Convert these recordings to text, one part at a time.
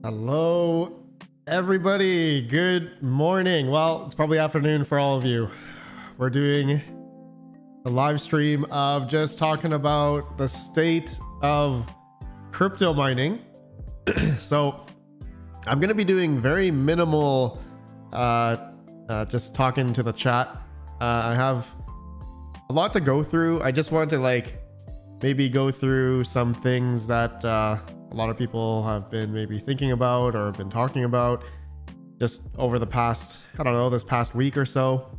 Hello, everybody. Good morning. Well, it's probably afternoon for all of you. We're doing a live stream of just talking about the state of crypto mining. So I'm going to be doing very minimal, just talking to the chat. I have a lot to go through. I just wanted to maybe go through some things that a lot of people have been maybe thinking about or been talking about just over the past, I don't know, this past week or so.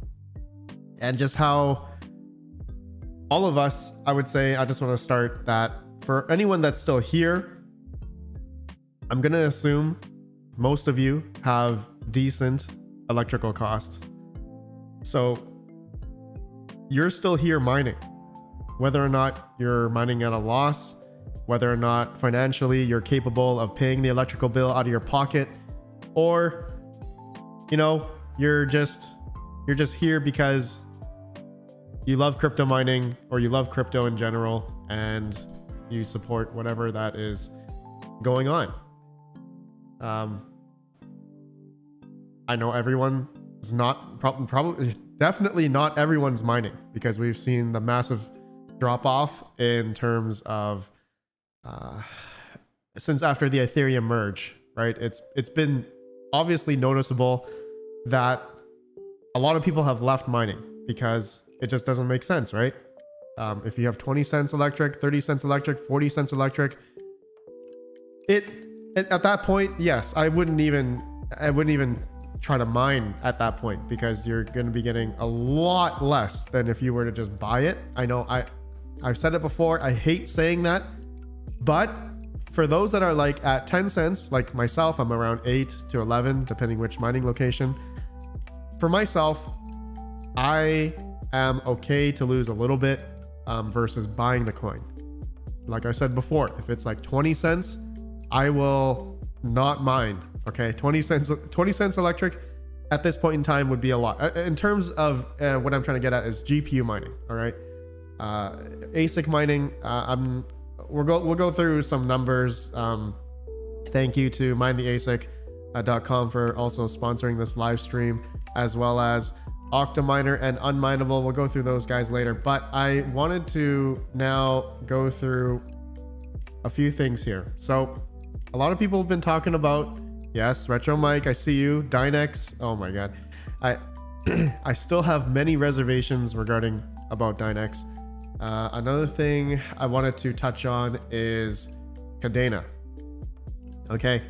And just how all of us, I would say, I just want to start that for anyone that's still here, I'm going to assume most of you have decent electrical costs. So you're still here mining. Whether or not you're mining at a loss, whether or not financially you're capable of paying the electrical bill out of your pocket, or you're just here because you love crypto mining or you love crypto in general and you support whatever that is going on. I know everyone is not probably definitely not everyone's mining, because we've seen the massive drop off in terms of since after the Ethereum merge, right? It's been obviously noticeable that a lot of people have left mining because it just doesn't make sense, right? If you have 20 cents electric, 30 cents electric, 40 cents electric, at that point, yes, I wouldn't even try to mine at that point, because you're going to be getting a lot less than if you were to just buy it. I know I've said it before. I hate saying that, but for those that are at 10 cents, like myself, I'm around 8 to 11, depending which mining location. For myself, I am okay to lose a little bit versus buying the coin. Like I said before, if it's 20 cents, I will not mine. Okay, 20 cents electric at this point in time would be a lot. In terms of what I'm trying to get at is GPU mining. All right, ASIC mining. We'll go through some numbers. Thank you to MineTheASIC.com for also sponsoring this live stream, as well as Octominer and Unminable. We'll go through those guys later, but I wanted to now go through a few things here. So a lot of people have been talking about, yes, Retro Mike, I see you. Dynex, oh my god, I still have many reservations regarding about Dynex. Another thing I wanted to touch on is Kadena. Okay,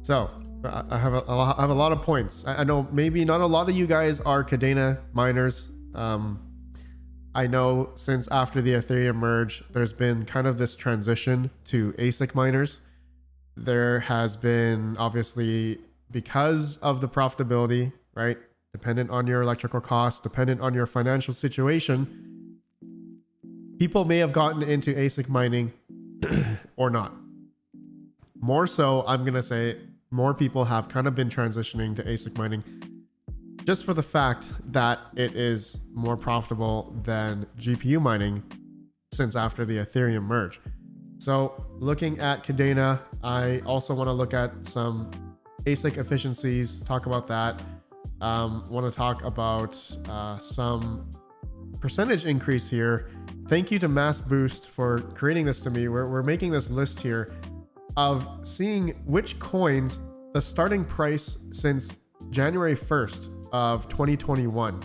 so I have a lot of points. I know maybe not a lot of you guys are Kadena miners. I know since after the Ethereum merge, there's been kind of this transition to ASIC miners. There has been, obviously, because of the profitability, right? Dependent on your electrical costs, dependent on your financial situation, people may have gotten into ASIC mining or not. More so, I'm going to say more people have kind of been transitioning to ASIC mining just for the fact that it is more profitable than GPU mining since after the Ethereum merge. So looking at Kadena, I also want to look at some ASIC efficiencies, talk about that. Want to talk about some percentage increase here. Thank you to Mass Boost for creating this to me. We're making this list here of seeing which coins, the starting price since January 1st of 2021.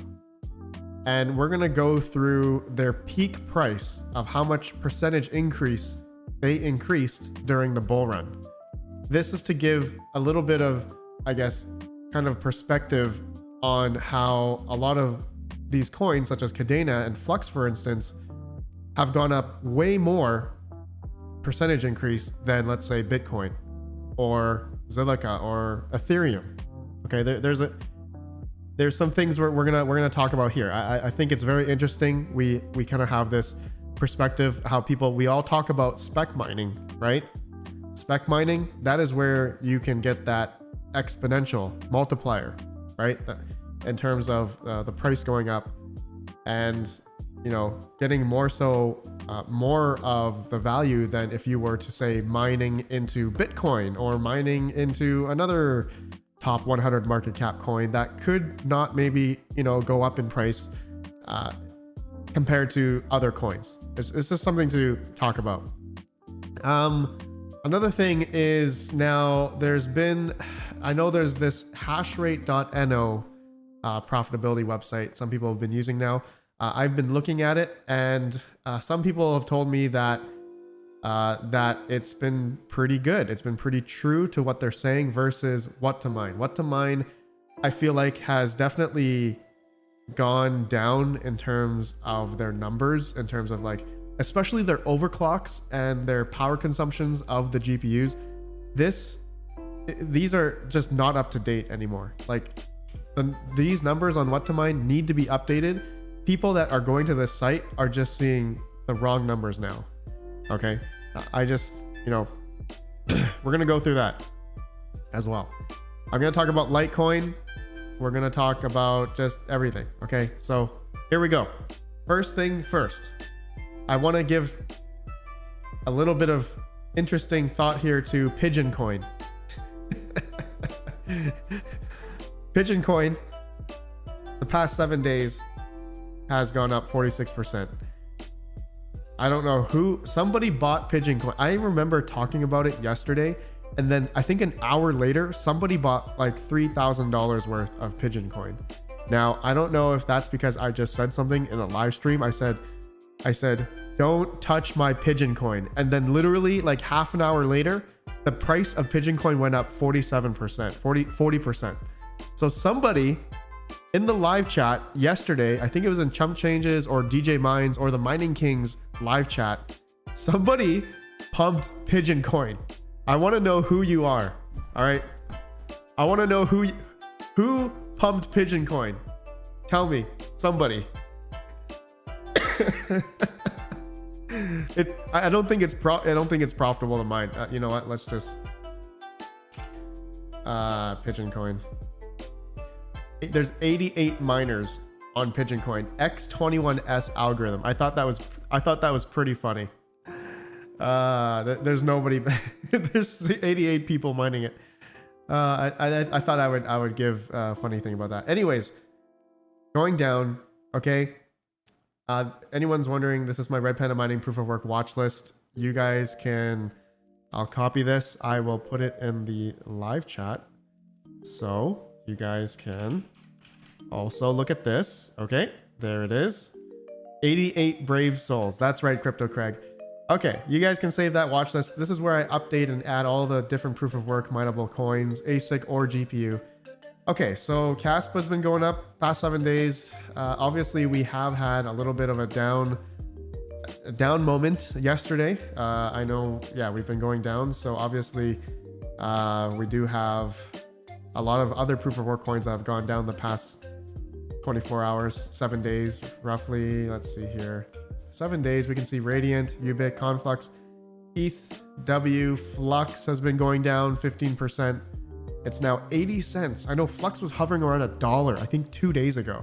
And we're going to go through their peak price of how much percentage increase they increased during the bull run. This is to give a little bit of, I guess, kind of perspective on how a lot of these coins, such as Kadena and Flux, for instance, have gone up way more percentage increase than, let's say, Bitcoin or Zilliqa or Ethereum. Okay, there's some things we're gonna talk about here. I think it's very interesting. We kind of have this perspective how we all talk about spec mining, right? Spec mining, that is where you can get that exponential multiplier, right? In terms of the price going up. And you know, getting more so more of the value than if you were to say mining into Bitcoin or mining into another top 100 market cap coin that could not maybe, you know, go up in price compared to other coins. It's just something to talk about. Another thing is now there's been, I know there's this hashrate.no profitability website some people have been using now. I've been looking at it, and some people have told me that that it's been pretty good. It's been pretty true to what they're saying versus what to mine. What to mine, I feel like has definitely gone down in terms of their numbers, in terms of like, especially their overclocks and their power consumptions of the GPUs. These are just not up to date anymore. Like these numbers on what to mine need to be updated. People that are going to this site are just seeing the wrong numbers now. Okay. I just, you know, we're going to go through that as well. I'm going to talk about Litecoin. We're going to talk about just everything. Okay. So here we go. First thing first, I want to give a little bit of interesting thought here to Pigeon Coin. Pigeon Coin, the past 7 days has gone up 46%. I don't know who, somebody bought Pigeon Coin. I remember talking about it yesterday, and then I think an hour later, somebody bought like $3,000 worth of Pigeon Coin. Now, I don't know if that's because I just said something in a live stream. I said, don't touch my Pigeon Coin. And then literally like half an hour later, the price of Pigeon Coin went up 47%, 40%. So somebody in the live chat yesterday, I think it was in Chump Changes or DJ Mines or the Mining Kings live chat, somebody pumped Pigeon Coin. I want to know who you are. All right. I want to know who pumped Pigeon Coin. Tell me, somebody. I don't think it's profitable to mine. You know what? Let's just Pigeon Coin. There's 88 miners on Pigeon Coin. X21S algorithm. I thought that was pretty funny. There's nobody. There's 88 people mining it. I thought I would give a funny thing about that. Anyways, going down. Okay. Anyone's wondering, this is my RedPandaMining proof of work watch list. You guys can, I'll copy this. I will put it in the live chat. So you guys can also look at this. Okay, there it is. 88 brave souls. That's right, Crypto Craig. Okay, you guys can save that watch list. This is where I update and add all the different proof of work mineable coins, ASIC or GPU. Okay, so Caspa has been going up past 7 days. Obviously, we have had a little bit of a down moment yesterday. I know, yeah, we've been going down. So obviously, we do have a lot of other proof of work coins that have gone down the past 24 hours, 7 days, roughly. Let's see here. 7 days, we can see Radiant, Ubic, Conflux, ETH, W, Flux has been going down 15%. It's now 80 cents. I know Flux was hovering around $1, I think 2 days ago.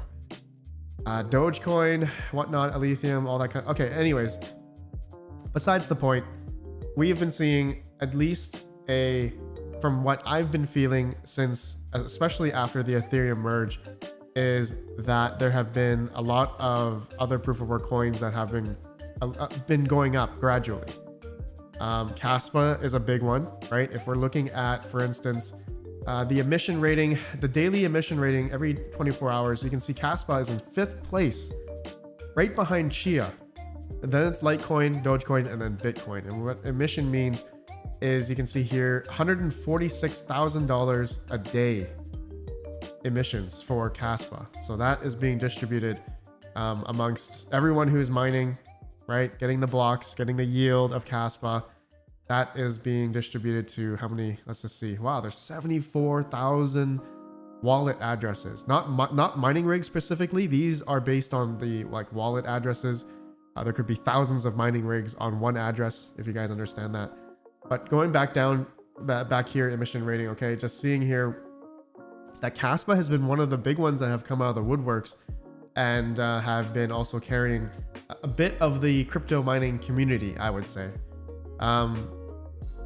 Dogecoin, whatnot, Aletheium, all that kind of... Okay, anyways. Besides the point, we have been seeing at least from what I've been feeling since, especially after the Ethereum merge, is that there have been a lot of other proof of work coins that have been going up gradually. Caspa is a big one, right? If we're looking at, for instance, the emission rating, the daily emission rating every 24 hours, you can see Caspa is in 5th place, right behind Chia. And then it's Litecoin, Dogecoin, and then Bitcoin. And what emission means is, you can see here, $146,000 a day emissions for Caspa. So that is being distributed amongst everyone who's mining, right? Getting the blocks, getting the yield of Caspa. That is being distributed to how many? Let's just see. Wow, there's 74,000 wallet addresses. Not mining rigs specifically. These are based on the like wallet addresses. There could be thousands of mining rigs on one address, if you guys understand that. But going back down, back here, emission rating. Okay, just seeing here that Caspa has been one of the big ones that have come out of the woodworks, and have been also carrying a bit of the crypto mining community, I would say.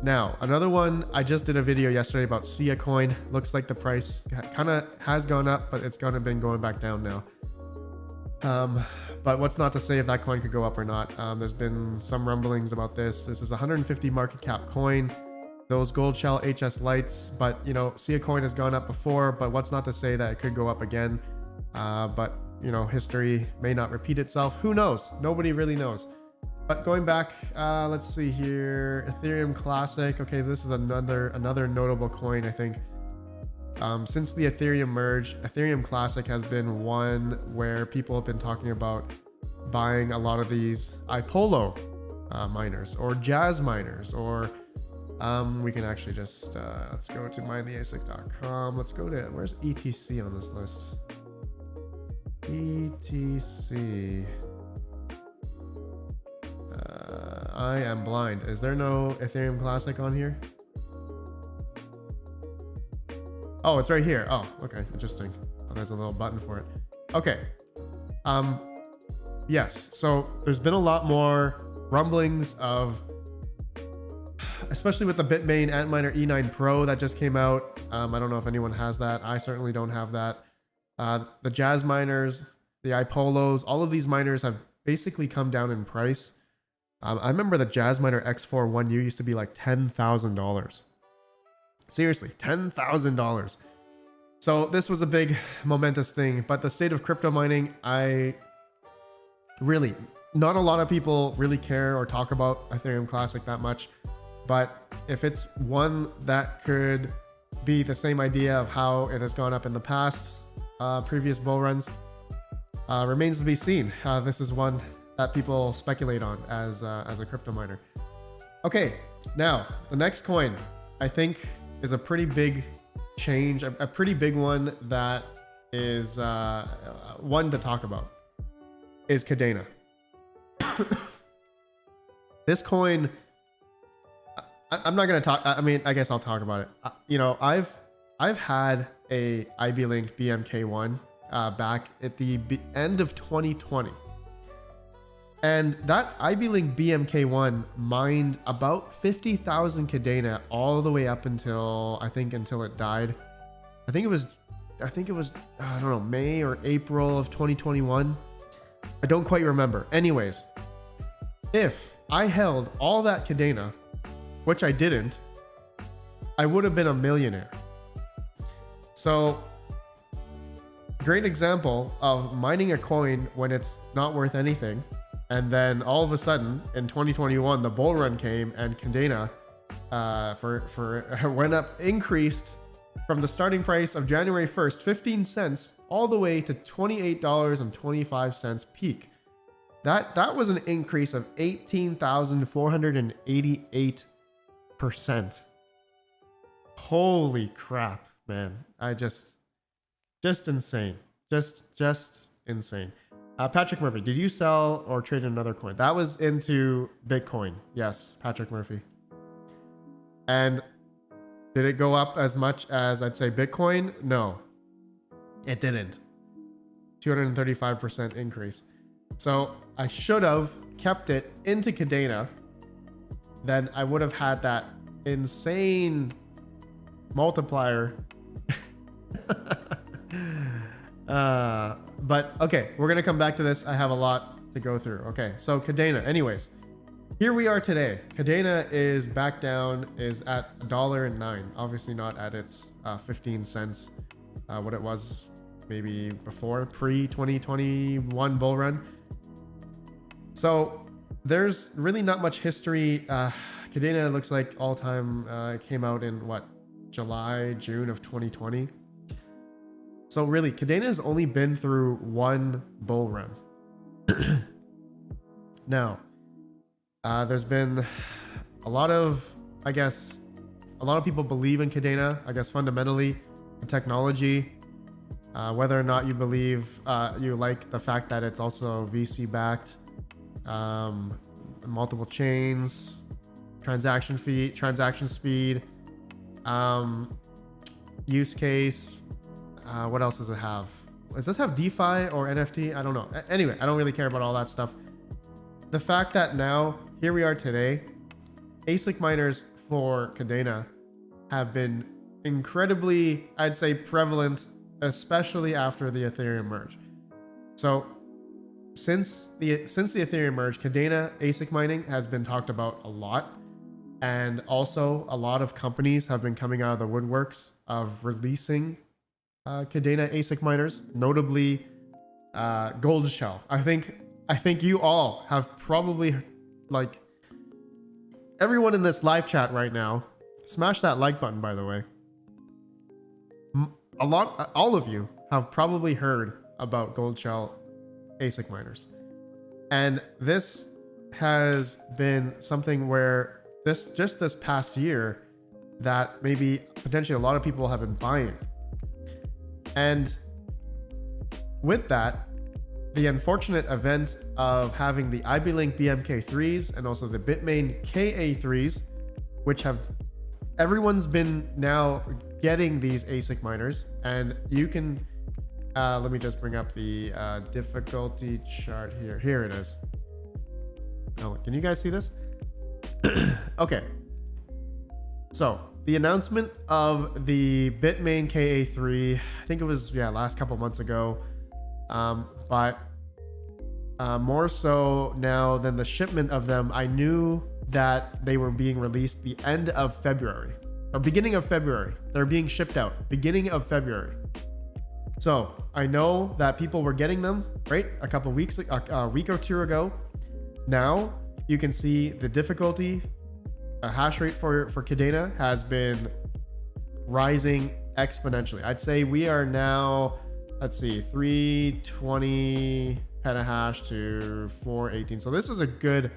Now, another one, I just did a video yesterday about Sia coin. Looks like the price kind of has gone up, but it's kind of been going back down now. But what's not to say if that coin could go up or not. There's been some rumblings about this. This is 150 market cap coin. Those gold shell HS lights, but you know, Sia coin has gone up before, but what's not to say that it could go up again. But you know, history may not repeat itself. Who knows? Nobody really knows. But going back, let's see here, Ethereum Classic. Okay, this is another notable coin, I think. Since the Ethereum merge, Ethereum Classic has been one where people have been talking about buying a lot of these iPolo miners or Jazz miners, or we can actually just, let's go to minetheasic.com. Let's go to, where's ETC on this list? ETC. I am blind. Is there no Ethereum Classic on here? Oh, it's right here. Oh, okay. Interesting. Oh, there's a little button for it. Okay. Yes. So there's been a lot more rumblings of, especially with the Bitmain Antminer E9 Pro that just came out. I don't know if anyone has that. I certainly don't have that. The Jazz miners, the iPolos, all of these miners have basically come down in price. I remember the Jazz Miner X4 1U used to be like $10,000. Seriously, $10,000. So this was a big momentous thing, but the state of crypto mining, not a lot of people really care or talk about Ethereum Classic that much. But if it's one that could be the same idea of how it has gone up in the past, previous bull runs, remains to be seen. This is one that people speculate on as a crypto miner. Okay, now the next coin, I think, is a pretty big change, a pretty big one that is one to talk about, is Kadena. This coin, I'm not going to talk, I mean, I guess I'll talk about it. You know, I've had a IB Link BMK1 back at the end of 2020. And that IB Link BMK1 mined about 50,000 Kadena all the way up until, I think, until it died. I think it was, I don't know, May or April of 2021. I don't quite remember. Anyways, if I held all that Kadena, which I didn't, I would have been a millionaire. So, great example of mining a coin when it's not worth anything. And then all of a sudden in 2021, the bull run came and Kadena went up, increased from the starting price of January 1st, 15 cents all the way to $28.25 peak. That was an increase of 18,488%. Holy crap, man. Just insane. Just insane. Patrick Murphy, did you sell or trade another coin? That was into Bitcoin. Yes, Patrick Murphy. And did it go up as much as, I'd say, Bitcoin? No, it didn't. 235% increase. So I should have kept it into Kadena. Then I would have had that insane multiplier. But okay, we're gonna come back to this. I have a lot to go through. Okay, so Kadena. Anyways, here we are today. Kadena is back down, is at $1.09. Obviously not at its 15 cents, what it was maybe before, pre-2021 bull run. So there's really not much history. Kadena looks like all time came out in what, July, June of 2020. So really, Kadena has only been through one bull run. Now, there's been a lot of, I guess, a lot of people believe in Kadena. I guess fundamentally, the technology, whether or not you believe, you like the fact that it's also VC backed, multiple chains, transaction fee, transaction speed, use case. What else does it have? does this have DeFi or NFT? I don't know. Anyway, I don't really care about all that stuff. The fact that now, here we are today, ASIC miners for Kadena have been incredibly, I'd say, prevalent, especially after the Ethereum merge. So since the Ethereum merge, Kadena ASIC mining has been talked about a lot. And also a lot of companies have been coming out of the woodworks of releasing Kadena ASIC miners, notably Gold Shell. I think you all have probably, like, everyone in this live chat right now, smash that like button, by the way. All of you have probably heard about Gold Shell ASIC miners. And this has been something where just this past year that maybe potentially a lot of people have been buying. And with that, the unfortunate event of having the IB-Link BMK3s and also the Bitmain KA3s, which have everyone's been now getting these ASIC miners, and you can let me just bring up the difficulty chart here. Here it is. Oh, can you guys see this? Okay, so the announcement of the Bitmain KA3, I think it was last couple months ago, but more so now than the shipment of them, I knew that they were being released the end of February or beginning of February. They're being shipped out beginning of February. So I know that people were getting them right a couple weeks, a week or two ago. Now you can see the difficulty, hash rate for Kadena has been rising exponentially. I'd say we are now, let's see, 320 petahash to 418. So this is a good,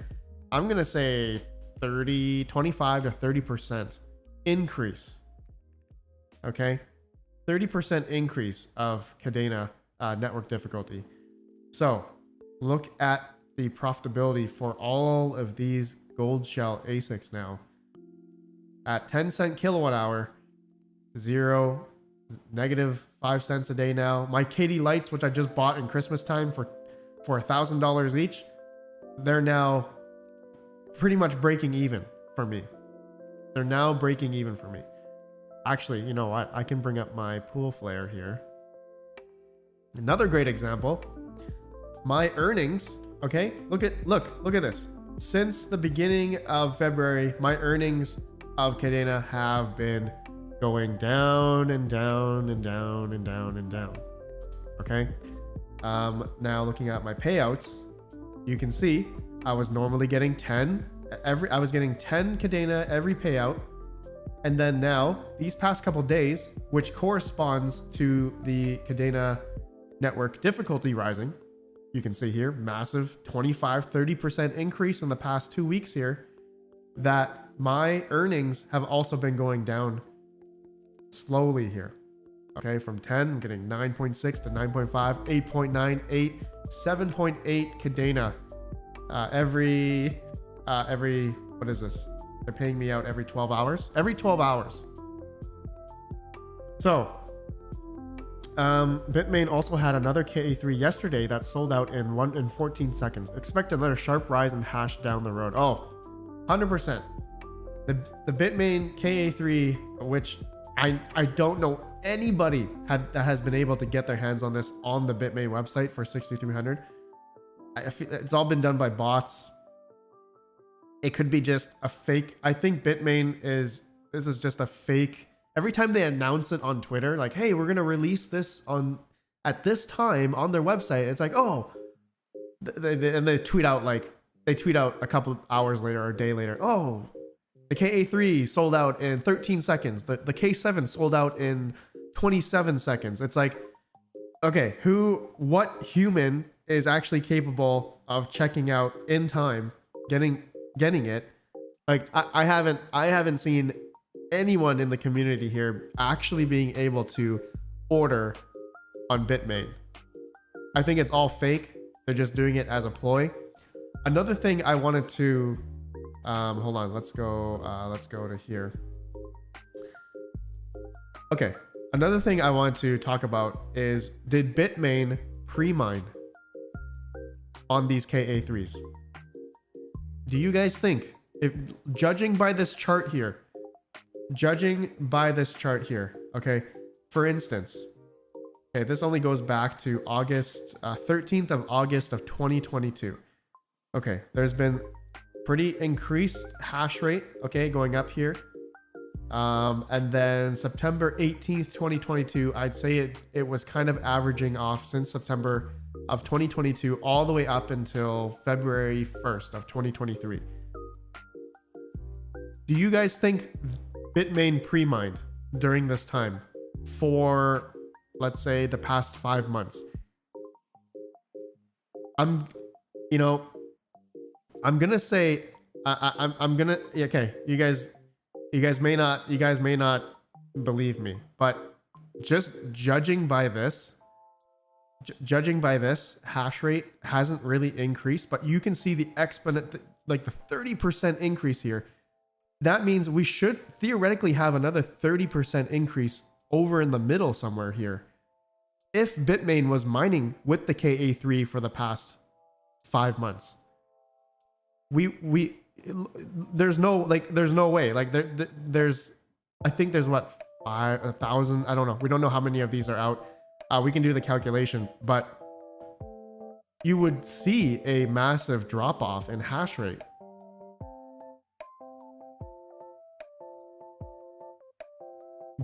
I'm going to say 25 to 30% increase. Okay. 30% increase of Kadena network difficulty. So look at the profitability for all of these Gold Shell ASICs now. At 10 cent kilowatt hour, negative 5 cents a day now. My KD lights, which I just bought in Christmas time for $1,000 each, they're now pretty much breaking even for me. They're now breaking even for me. Actually, you know what? I can bring up my pool flare here. Another great example. My earnings, okay? Look at this. Since the beginning of February, my earnings of Kadena have been going down and down and down and down and down. Okay? Now looking at my payouts, you can see I was normally getting 10 I was getting 10 Kadena every payout. And then now, these past couple days, which corresponds to the Kadena network difficulty rising, you can see here, massive 25-30% increase in the past 2 weeks here, that my earnings have also been going down slowly here. Okay, from 10, I'm getting 9.6 to 9.5, 8.9, 8, 7.8 Kadena every, what is this? They're paying me out every 12 hours. Every 12 hours. So, Bitmain also had another KA3 yesterday that sold out in 14 seconds. Expect another sharp rise in hash down the road. Oh, 100%. The Bitmain KA3, which I don't know anybody that has been able to get their hands on this on the Bitmain website for 6,300. I feel it's all been done by bots. It could be just a fake. I think Bitmain this is just a fake. Every time they announce it on Twitter, like, hey, we're going to release this at this time on their website. It's like, oh, and they tweet out a couple hours later or a day later. Oh, the KA3 sold out in 13 seconds. The K7 sold out in 27 seconds. It's like, okay, what human is actually capable of checking out in time, getting it? Like, I haven't seen anyone in the community here actually being able to order on Bitmain. I think it's all fake. They're just doing it as a ploy. Another thing I wanted to hold on, let's go to here. Okay, Another thing I want to talk about is, did Bitmain pre-mine on these KA3s? Do you guys think, if judging by this chart here, okay, for instance, okay, this only goes back to August, 13th of August of 2022. Okay, there's been pretty increased hash rate, okay, going up here. And then September 18th, 2022, I'd say it was kind of averaging off since September of 2022 all the way up until February 1st of 2023. Do you guys think Bitmain pre-mined during this time for, let's say, the past 5 months? I'm gonna say, I'm gonna, okay, you guys may not believe me, but just judging by this hash rate hasn't really increased, but you can see the exponent, like the 30% increase here. That means we should theoretically have another 30% increase over in the middle somewhere here if Bitmain was mining with the KA3 for the past 5 months. There's no way, like there's I think there's what, 1,000, I don't know, we don't know how many of these are out. We can do the calculation, but you would see a massive drop off in hash rate.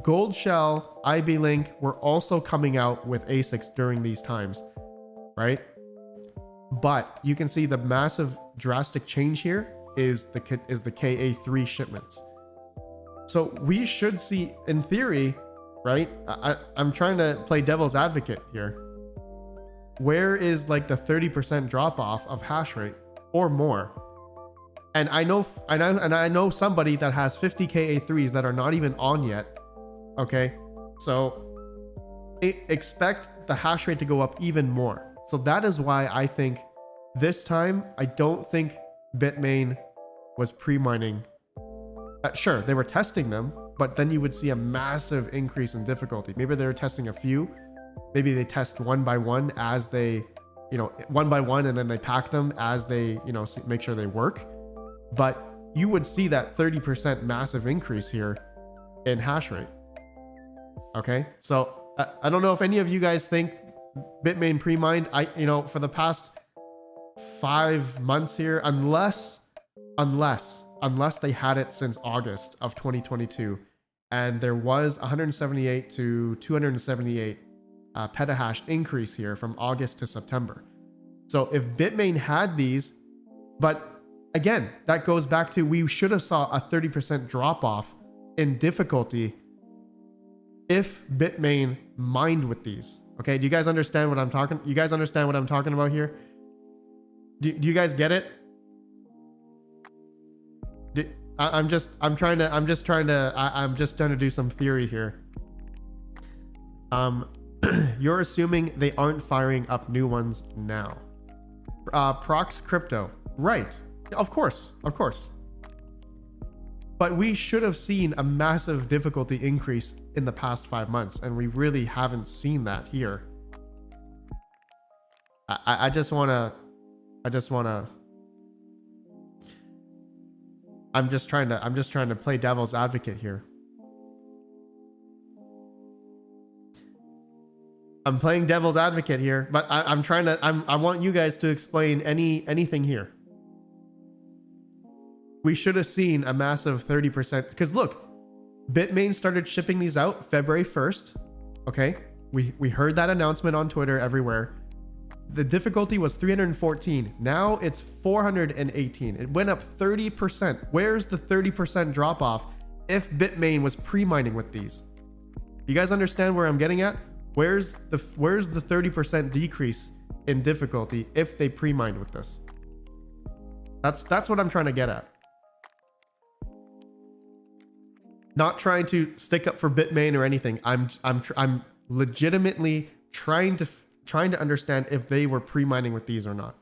Gold Shell, IB Link were also coming out with ASICs during these times, right? But you can see the massive drastic change here is the KA3 shipments. So we should see, in theory, right? I'm trying to play devil's advocate here. Where is like the 30% drop off of hash rate or more? And I know somebody that has 50 KA3s that are not even on yet. Okay, so expect the hash rate to go up even more. So that is why I think this time, I don't think Bitmain was pre-mining. Sure, they were testing them, but then you would see a massive increase in difficulty. Maybe they were testing a few. Maybe they test one by one as they, one by one, and then they pack them as they, make sure they work. But you would see that 30% massive increase here in hash rate. Okay, so I don't know if any of you guys think Bitmain pre-mined. For the past 5 months here, unless they had it since August of 2022, and there was 178 to 278 petahash increase here from August to September. So if Bitmain had these, but again, that goes back to, we should have saw a 30% drop off in difficulty if Bitmain mined with these. Okay, do you guys understand what I'm talking? You guys understand what I'm talking about here? Do you guys get it? I'm just trying to do some theory here. You're assuming they aren't firing up new ones now. Prox Crypto, right? Of course. But we should have seen a massive difficulty increase in the past 5 months, and we really haven't seen that here. I'm just trying to play devil's advocate here. I'm playing devil's advocate here, but I want you guys to explain anything here. We should have seen a massive 30%, because look, Bitmain started shipping these out February 1st. Okay, we heard that announcement on Twitter everywhere. The difficulty was 314. Now it's 418. It went up 30%. Where's the 30% drop off if Bitmain was pre-mining with these? You guys understand where I'm getting at? Where's the 30% decrease in difficulty if they pre-mined with this? That's what I'm trying to get at. Not trying to stick up for Bitmain or anything. I'm legitimately trying to understand if they were pre-mining with these or not.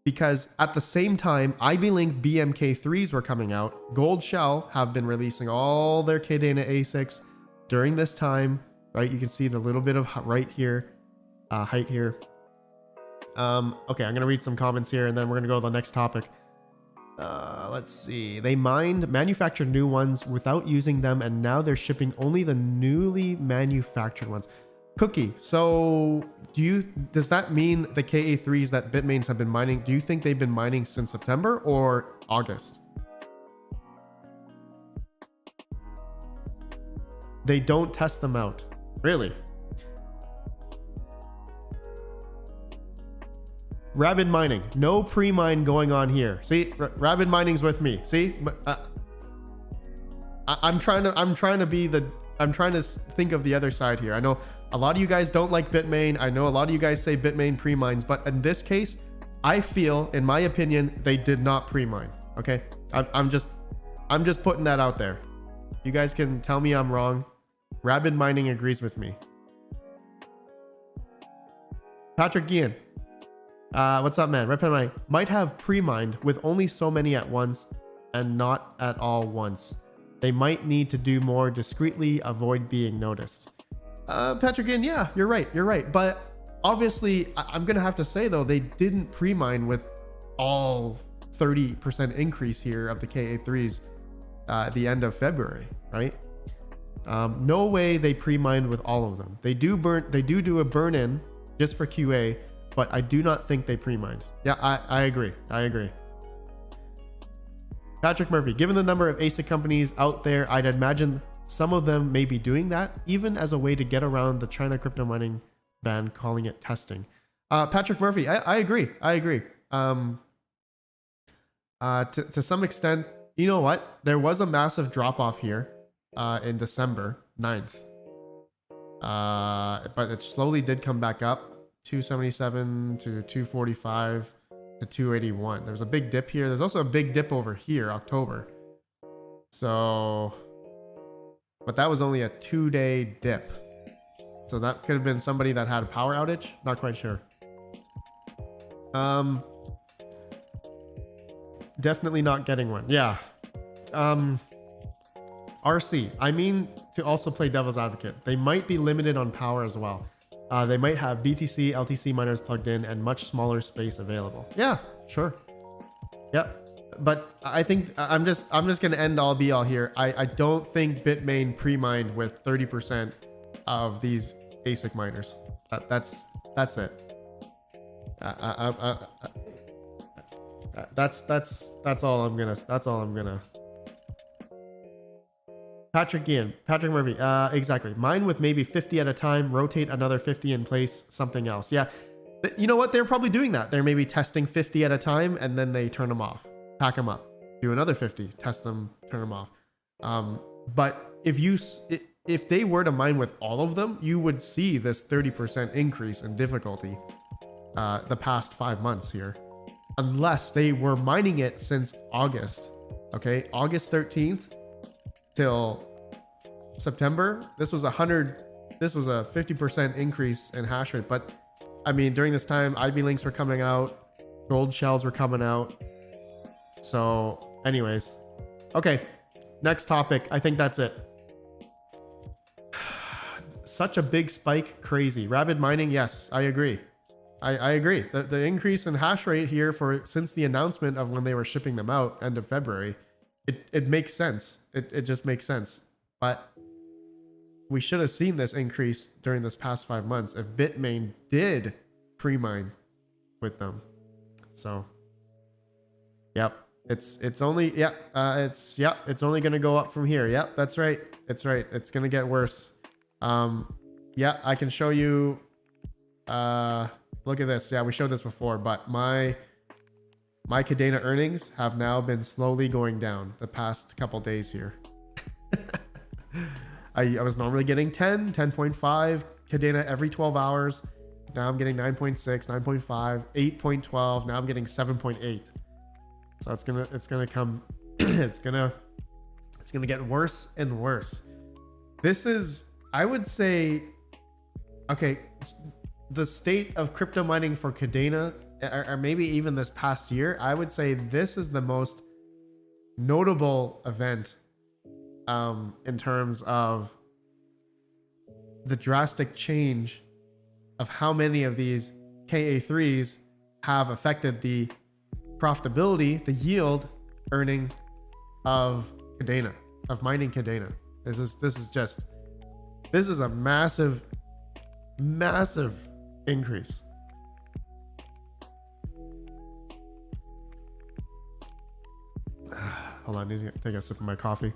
because at the same time, IB Link BMK3s were coming out. Gold Shell have been releasing all their Kadena ASICs during this time, right? You can see the little bit of height here. Okay, I'm going to read some comments here and then we're going to go to the next topic. Let's see. They manufactured new ones without using them, and now they're shipping only the newly manufactured ones. Cookie, so does that mean the KA3s that Bitmains have been mining, do you think they've been mining since September or August? They don't test them out. Really? RedPandaMining, no pre-mine going on here. See, RedPandaMining's with me. See, I'm trying to think of the other side here. I know a lot of you guys don't like Bitmain. I know a lot of you guys say Bitmain pre-mines, but in this case, I feel, in my opinion, they did not pre-mine. Okay, I'm just putting that out there. You guys can tell me I'm wrong. RedPandaMining agrees with me. Patrick Guillen. What's up, man? RedPandaMining might have pre-mined with only so many at once and not at all once. They might need to do more discreetly, avoid being noticed. Patrick, again, yeah, you're right. But obviously, I'm going to have to say, though, they didn't pre-mine with all 30% increase here of the KA3s at the end of February, right? No way they pre-mined with all of them. They do do a burn-in just for QA, but I do not think they pre-mined. Yeah, I agree. Patrick Murphy, given the number of ASIC companies out there, I'd imagine some of them may be doing that, even as a way to get around the China crypto mining ban, calling it testing. Patrick Murphy, I agree. To some extent, you know what? There was a massive drop off here in December 9th. But it slowly did come back up. 277 to 245 to 281. There's a big dip here. There's also a big dip over here, October. So, but that was only a 2-day dip. So that could have been somebody that had a power outage. Not quite sure. Definitely not getting one. Yeah. RC, I mean to also play devil's advocate. They might be limited on power as well. They might have BTC, LTC miners plugged in and much smaller space available. Yeah, sure. Yep. But I think I'm just going to end all be all here. I don't think Bitmain pre-mined with 30% of these ASIC miners. That's it. That's all I'm gonna. Patrick Murphy, exactly. Mine with maybe 50 at a time, rotate another 50 in place, something else. Yeah, you know what? They're probably doing that. They're maybe testing 50 at a time and then they turn them off, pack them up, do another 50, test them, turn them off. But if they were to mine with all of them, you would see this 30% increase in difficulty the past 5 months here, unless they were mining it since August. Okay, August 13th. Till September, this was a 50% increase in hash rate. But I mean, during this time, IB links were coming out, gold shells were coming out. So anyways, okay, next topic. I think that's it. Such a big spike, crazy. RedPandaMining, yes, I agree. I agree. The increase in hash rate here since the announcement of when they were shipping them out, end of February, it makes sense. It just makes sense. But we should have seen this increase during this past 5 months if Bitmain did pre-mine with them. So, yep, it's only going to go up from here. Yep, that's right. It's right. It's going to get worse. Yeah, I can show you. Look at this. Yeah, we showed this before, but my Kadena earnings have now been slowly going down the past couple days here. I was normally getting 10.5 Kadena every 12 hours. Now I'm getting 9.6, 9.5, 8.12. Now I'm getting 7.8. So it's gonna come. it's gonna get worse and worse. This is, I would say, okay, the state of crypto mining for Kadena or maybe even this past year, I would say this is the most notable event in terms of the drastic change of how many of these KA3s have affected the profitability, the yield earning of Kadena, of mining Kadena. This is a massive increase. Hold on, I need to take a sip of my coffee.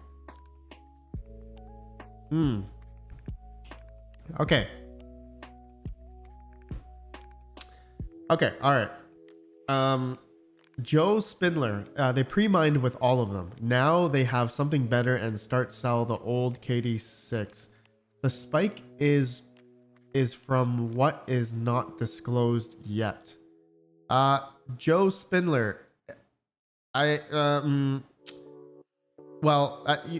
Okay. Okay, all right. Joe Spindler, they pre-mined with all of them. Now they have something better and start sell the old KD6. The spike is from what is not disclosed yet. Joe Spindler,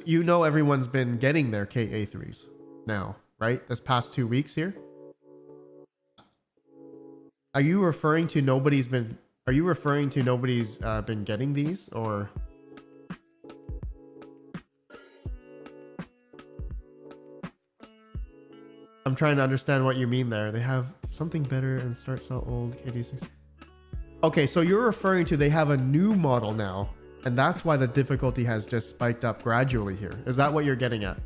you know everyone's been getting their KA3s now, right? This past 2 weeks here. Are you referring to nobody's been getting these, or? I'm trying to understand what you mean there. They have something better and start sell old KD6. Okay, so you're referring to they have a new model now, and that's why the difficulty has just spiked up gradually here. Is that what you're getting at?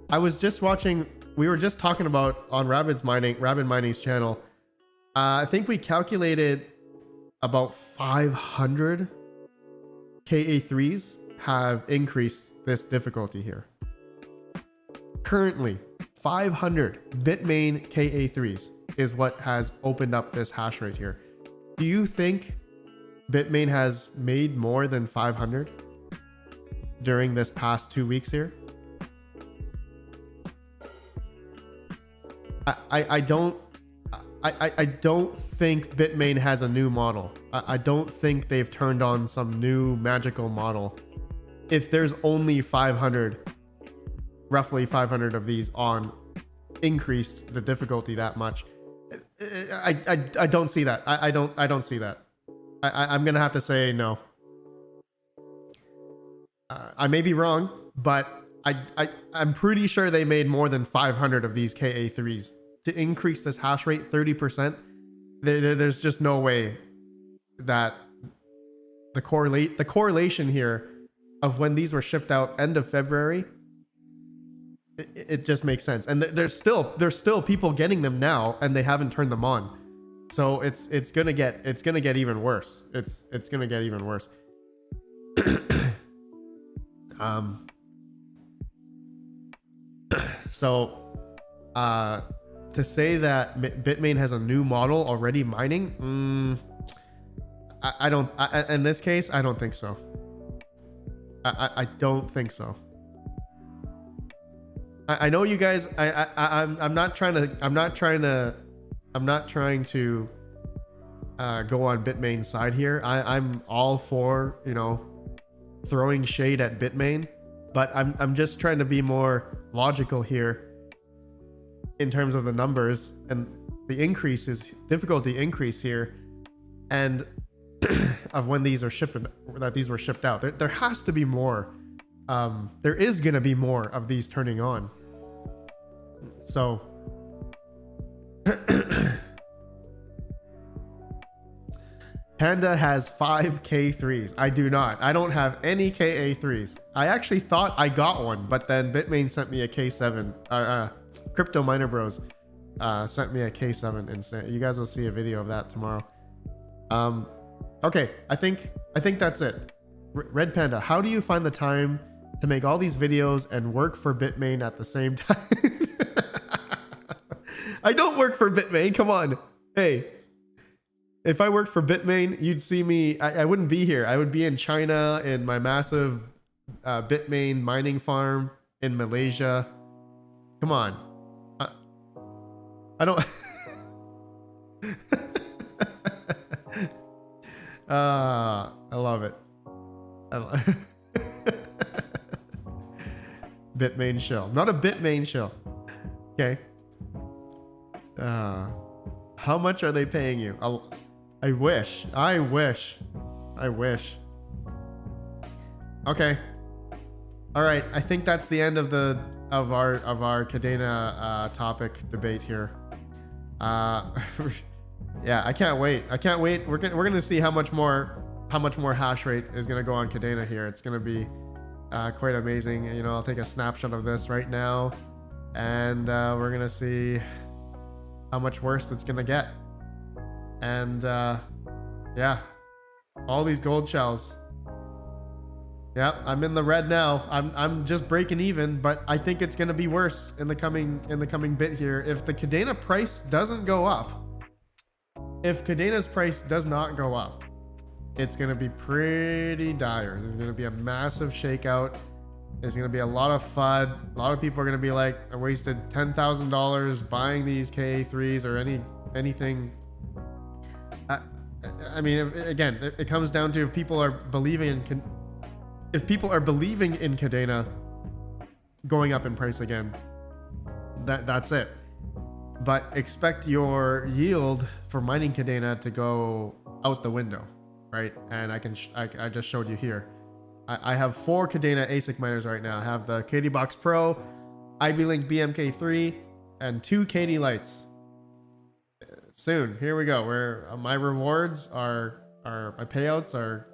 I was just watching, we were just talking about on Rabbit Mining's channel. I think we calculated about 500 KA3s have increased this difficulty here. Currently, 500 Bitmain KA3s is what has opened up this hash rate here. Do you think Bitmain has made more than 500 during this past 2 weeks here? I don't think Bitmain has a new model. I don't think they've turned on some new magical model. If there's only 500, roughly 500 of these on increased the difficulty that much, I don't see that. I don't see that. I'm gonna have to say no. I may be wrong, but I'm pretty sure they made more than 500 of these KA3s to increase this hash rate 30%. There's just no way that the correlation here of when these were shipped out end of February, it just makes sense. And there's still people getting them now, and they haven't turned them on. So it's gonna get even worse. It's gonna get even worse. So to say that Bitmain has a new model already mining, I don't. In this case, I don't think so. I don't think so. I know you guys. I'm not trying to go on Bitmain's side here. I'm all for, throwing shade at Bitmain, but I'm just trying to be more logical here in terms of the numbers and the difficulty increase here, and of when these were shipped out. There has to be more. There is gonna be more of these turning on. So Panda has 5 K3s. I do not. I don't have any KA3s. I actually thought I got one, but then Bitmain sent me a K7. Crypto Miner Bros sent me a K7, and you guys will see a video of that tomorrow. Okay, I think that's it. Red Panda, how do you find the time to make all these videos and work for Bitmain at the same time? I don't work for Bitmain. Come on. Hey, if I worked for Bitmain, you'd see me. I wouldn't be here. I would be in China in my massive Bitmain mining farm in Malaysia. Come on. I don't. I love it. Bitmain shill. Not a Bitmain shill. Okay. How much are they paying you? I wish. Okay. All right. I think that's the end of our Kadena topic debate here. Yeah, I can't wait. We're gonna see how much more hash rate is gonna go on Kadena here. It's gonna be quite amazing. You know, I'll take a snapshot of this right now, and we're gonna see how much worse it's gonna get. And yeah, all these gold shells. Yeah, I'm in the red now. I'm just breaking even, but I think it's gonna be worse in the coming bit here. If the Kadena price doesn't go up, if Kadena's price does not go up, it's gonna be pretty dire. There's gonna be a massive shakeout. There's gonna be a lot of FUD. A lot of people are gonna be like, I wasted $10,000 buying these KA3s or anything. I mean, again, it comes down to if people are believing in Kadena going up in price again. That's it. But expect your yield for mining Kadena to go out the window, right? And I just showed you here. I have 4 Kadena ASIC miners right now. I have the KD Box Pro, IB-Link BMK3, and 2 KD Lights. Soon, here we go. Where my rewards are my payouts are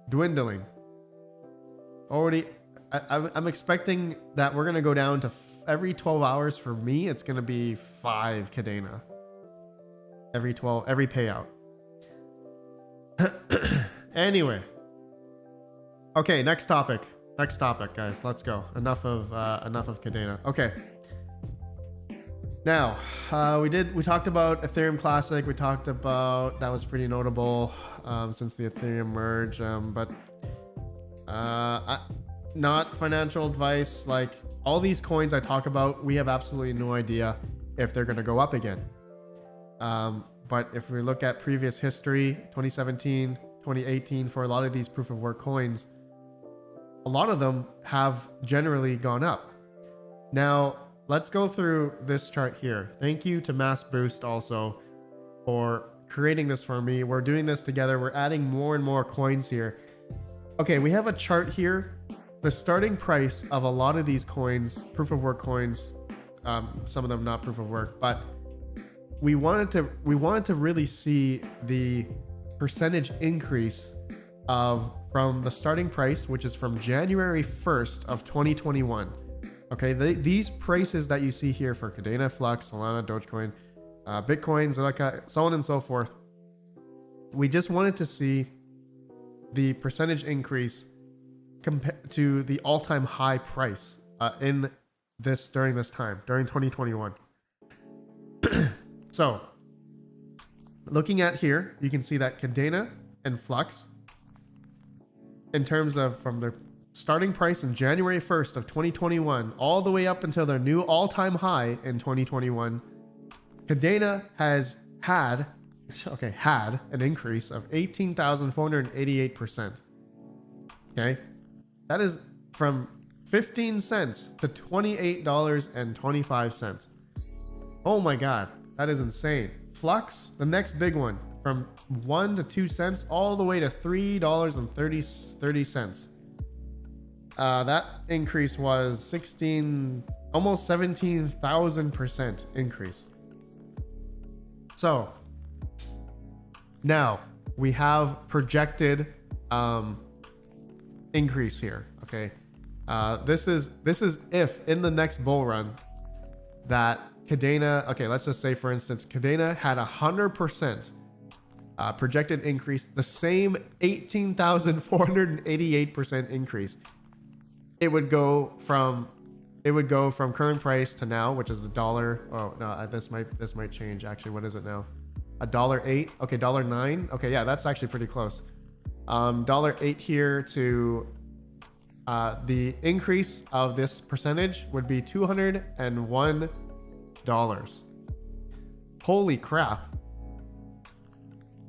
dwindling. Already, I'm expecting that we're gonna go down to every 12 hours for me. It's gonna be 5 Kadena. Every payout. Anyway. Okay, next topic, guys. Let's go. Enough of Kadena. Okay. Now, we talked about Ethereum Classic. We talked about that was pretty notable since the Ethereum merge, but not financial advice. Like all these coins I talk about, we have absolutely no idea if they're going to go up again. But if we look at previous history, 2017, 2018, for a lot of these proof of work coins, a lot of them have generally gone up. Now, let's go through this chart here. Thank you to Mass Boost also for creating this for me. We're doing this together. We're adding more and more coins here. Okay, we have a chart here. The starting price of a lot of these coins, proof of work coins, some of them not proof of work, but we wanted to really see the percentage increase from the starting price, which is from January 1st of 2021. Okay, these prices that you see here for Kadena, Flux, Solana, Dogecoin, Bitcoin, Zilliqa, so on and so forth, we just wanted to see the percentage increase compared to the all-time high price during this time, during 2021. So, looking at here, you can see that Kadena and Flux, in terms of from the starting price in January 1st of 2021 all the way up until their new all-time high in 2021, Kadena had an increase of 18,488%. Okay, that is from 15 cents to $28.25. Oh my god, that is insane. Flux, the next big one, from 1 to 2 cents all the way to $3.30. That increase was almost 17,000% increase. So now we have projected increase here. Okay, this is if in the next bull run that Kadena, okay, let's just say for instance Kadena had 100% projected increase, the same 18,488% increase. It would go from current price to now, which is $1. Oh no, this might change actually. What is it now? $1.08. Okay, $1.09. Okay, yeah, that's actually pretty close. $1.08 here to the increase of this percentage would be $201. Holy crap,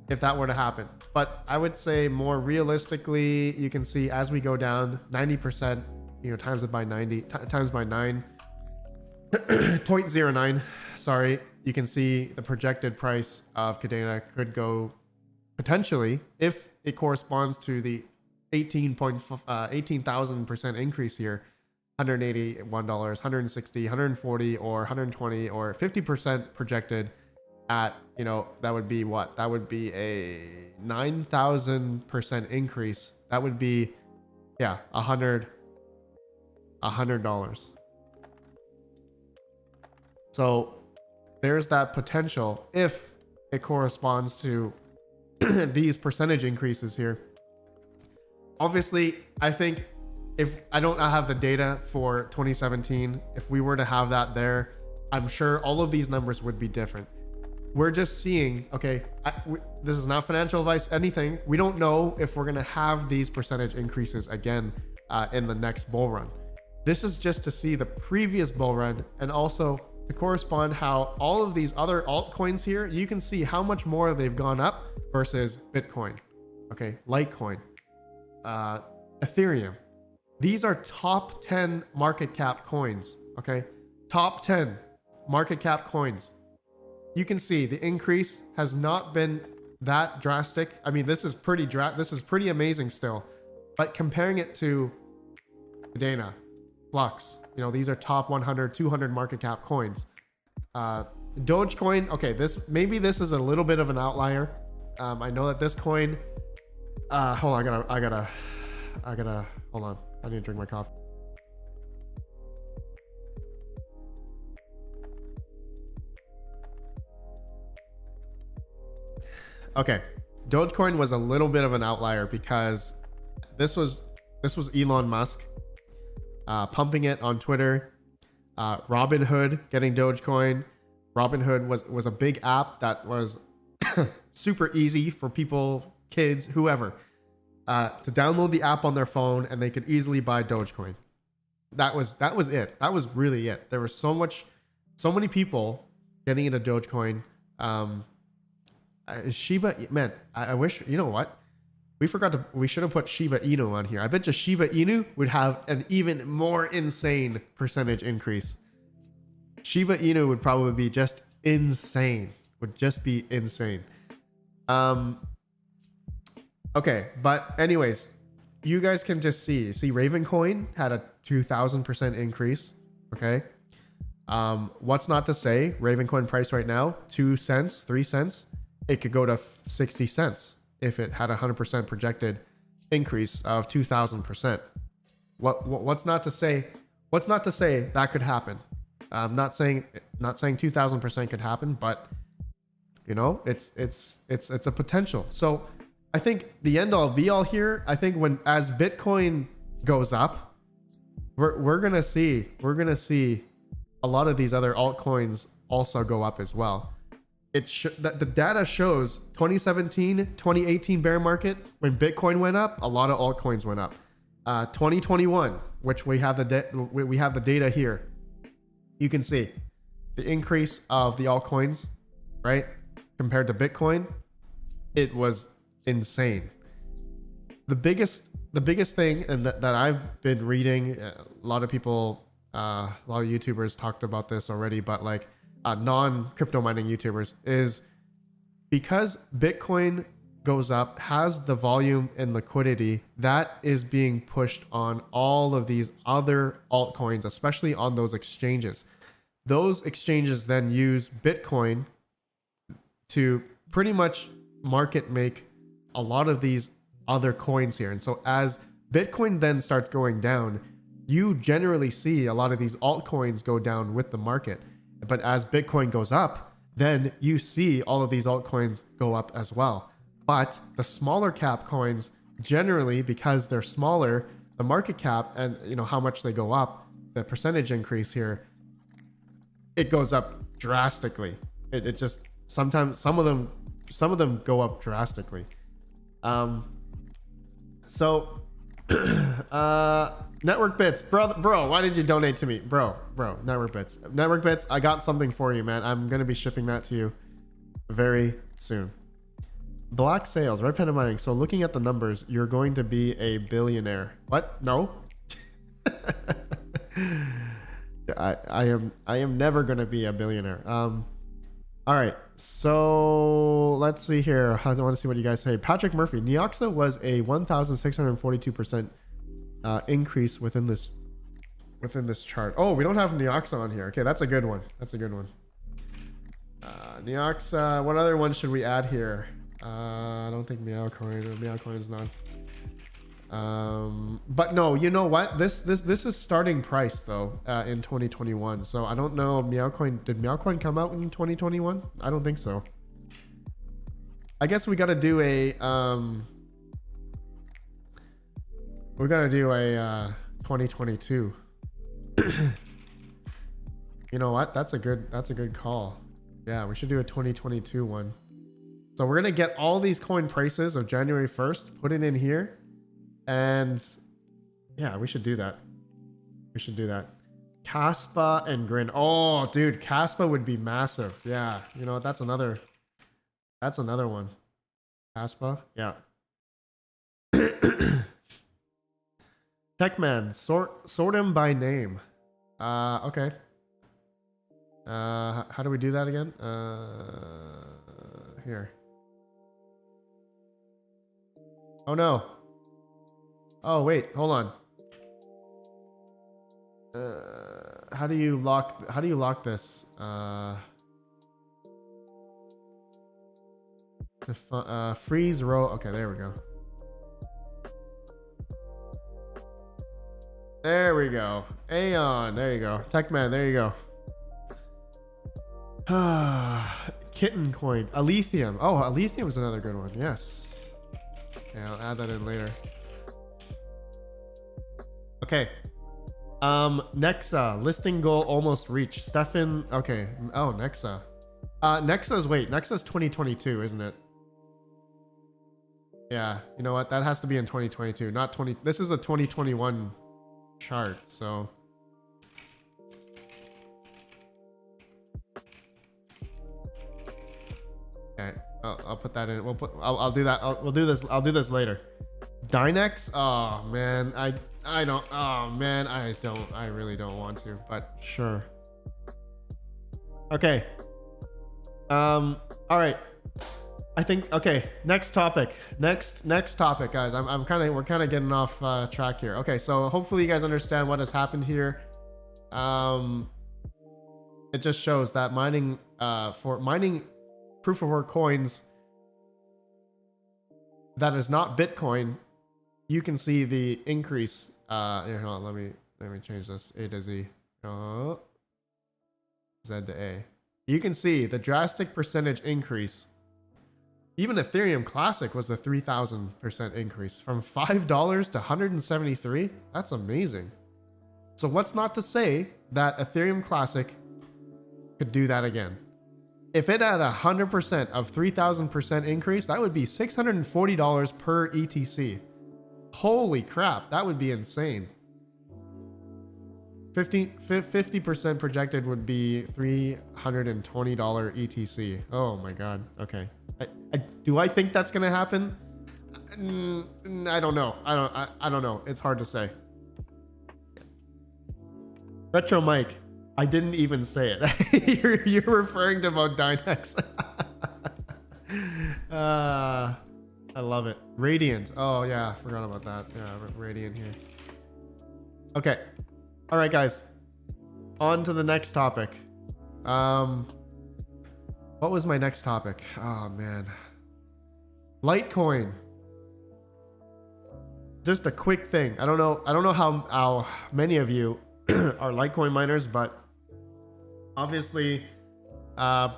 if that were to happen. But I would say more realistically, you can see as we go down 90%, times it by 90, times by 9.09. Sorry, you can see the projected price of Kadena could go potentially, if it corresponds to the 18,000% increase here, $181, $160, $140, or $120, or 50% projected at, that would be what? That would be a 9,000% increase. That would be, yeah, $100. So there's that potential if it corresponds to these percentage increases here. Obviously, I think if I don't have the data for 2017, if we were to have that there, I'm sure all of these numbers would be different. We're just seeing, okay, this is not financial advice, anything. We don't know if we're going to have these percentage increases again in the next bull run. This is just to see the previous bull run, and also to correspond how all of these other altcoins here, you can see how much more they've gone up versus Bitcoin, okay, Litecoin, Ethereum. These are top 10 market cap coins, okay? Top 10 market cap coins. You can see the increase has not been that drastic. I mean, this is pretty amazing still. But comparing it to Kadena, Flux, these are top 100, 200 market cap coins. Dogecoin, okay, maybe this is a little bit of an outlier. I know that this coin, hold on, I gotta, hold on. I need to drink my coffee. Okay, Dogecoin was a little bit of an outlier because this was Elon Musk pumping it on Twitter. Robinhood getting Dogecoin. Robinhood was a big app that was super easy for people, kids, whoever, to download the app on their phone, and they could easily buy Dogecoin. That was it. That was really it. There was so many people getting into Dogecoin. Shiba, man, I wish, you know what? We should have put Shiba Inu on here. I bet you Shiba Inu would have an even more insane percentage increase. Shiba Inu would probably be just insane. Would just be insane. Okay, but anyways, you guys can just see Ravencoin had a 2,000% increase. Okay. What's not to say Ravencoin price right now, 2 cents, 3 cents. It could go to 60 cents if it had a 100% projected increase of 2,000%. What's not to say that could happen? I'm not saying 2,000% could happen, but it's a potential. So I think the end all be all here, I think as Bitcoin goes up, we're gonna see a lot of these other altcoins also go up as well. The data shows 2017, 2018 bear market, when Bitcoin went up, a lot of altcoins went up. 2021, which we have the data here. You can see the increase of the altcoins, right? Compared to Bitcoin, it was insane. The biggest thing, and that I've been reading, a lot of people, a lot of YouTubers talked about this already, but like non-crypto mining YouTubers, is because Bitcoin goes up, has the volume and liquidity that is being pushed on all of these other altcoins, especially on those exchanges. Those exchanges then use Bitcoin to pretty much market make a lot of these other coins here. And so as Bitcoin then starts going down, you generally see a lot of these altcoins go down with the market. But as Bitcoin goes up, then you see all of these altcoins go up as well. But the smaller cap coins, generally, because they're smaller, the market cap and how much they go up, the percentage increase here, it goes up drastically. It just sometimes some of them go up drastically. So Network Bits, bro, why did you donate to me? Bro, Network Bits, I got something for you, man. I'm going to be shipping that to you very soon. Black sales, RedPandaMining. So looking at the numbers, you're going to be a billionaire. What? No? I am never gonna be a billionaire. All right, so let's see here. I want to see what you guys say. Patrick Murphy, Neoxa was a 1,642% increase within this chart. Oh, we don't have Neoxa on here. Okay, that's a good one. That's a good one. Neoxa. What other one should we add here? I don't think Meowcoin is not. But no, you know what? This is starting price though in 2021. So I don't know. Did Meowcoin come out in 2021? I don't think so. I guess we got to do a 2022. You know what? That's a good call. Yeah, we should do a 2022 one. So we're gonna get all these coin prices of January 1st, put it in here, and yeah, we should do that. We should do that. Caspa and Grin. Oh, dude, Caspa would be massive. Yeah, you know that's another one. Caspa, yeah. Techman, sort him by name. Okay. How do we do that again? Here. Oh no. Oh wait, hold on. How do you lock this? Freeze row. Okay, there we go. There we go. Aeon. There you go. Techman. There you go. Kitten coin. Aletheum. Oh, Aletheum is another good one. Yes. Okay, I'll add that in later. Okay. Nexa. Listing goal almost reached. Stefan. Okay. Oh, Nexa. Nexa's 2022, isn't it? Yeah. You know what? That has to be in 2022, not 20. This is a 2021 chart, so. Okay, I'll put that in. I'll do that. I'll do this later. Dynex. Oh man, I don't. Oh man, I really don't want to, but sure. Okay. All right. I think. Okay. Next topic. Next topic, guys. We're kind of getting off track here. Okay. So hopefully you guys understand what has happened here. It just shows that mining proof of work coins that is not Bitcoin, you can see the increase. Here, hold on, let me change this. A to Z. Z to A. You can see the drastic percentage increase. Even Ethereum Classic was a 3,000% increase from $5 to 173. That's amazing. So what's not to say that Ethereum Classic could do that again? If it had 100% of 3,000% increase, that would be $640 per ETC. Holy crap, that would be insane. 50% projected would be $320 ETC. Oh my god. Okay. Do I think that's gonna happen? I don't know. I don't know. It's hard to say. Retro Mike. I didn't even say it. you're referring to about Dynex. I love it. Radiant. Oh yeah, forgot about that. Yeah, Radiant here. Okay. All right, guys. On to the next topic. What was my next topic? Oh man. Litecoin. Just a quick thing. I don't know how many of you are Litecoin miners, but obviously the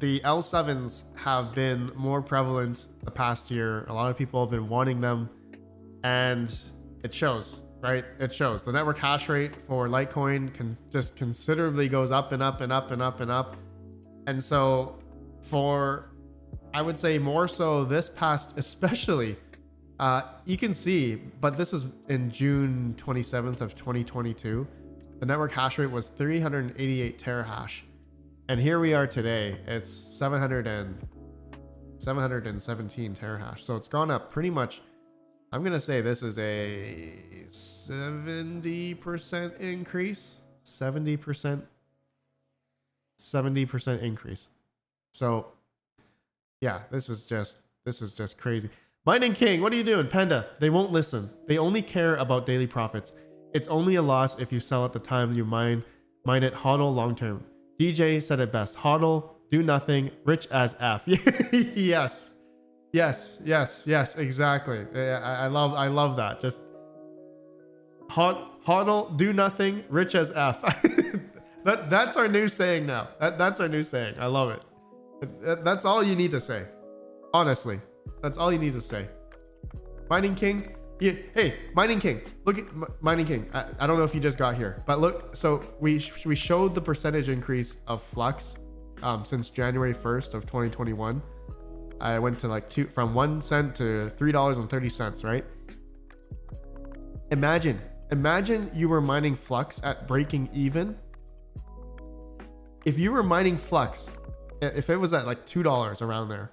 L7s have been more prevalent the past year. A lot of people have been wanting them, and it shows, right? It shows. The network hash rate for Litecoin just considerably goes up and up and up and up and up. And so for, I would say more so this past, especially, you can see, but this is in June 27th of 2022. The network hash rate was 388 terahash. And here we are today. It's 717 terahash. So it's gone up pretty much I'm going to say this is a 70% increase. 70% increase. So yeah, this is just crazy. Mining King, what are you doing? Panda, they won't listen. They only care about daily profits. It's only a loss if you sell at the time you mine it. HODL long term. DJ said it best. HODL, do nothing, rich as F. Yes, exactly. I love that. Just HODL, do nothing, rich as F. That's our new saying now. That's our new saying. I love it. That's all you need to say. Honestly, that's all you need to say. Mining King, hey, Mining King, look at Mining King. I don't know if you just got here, but look. So we showed the percentage increase of Flux since January 1st of 2021. I went to like from 1 cent to $3.30, right? Imagine you were mining Flux at breaking even. If you were mining Flux, if it was at like $2 around there,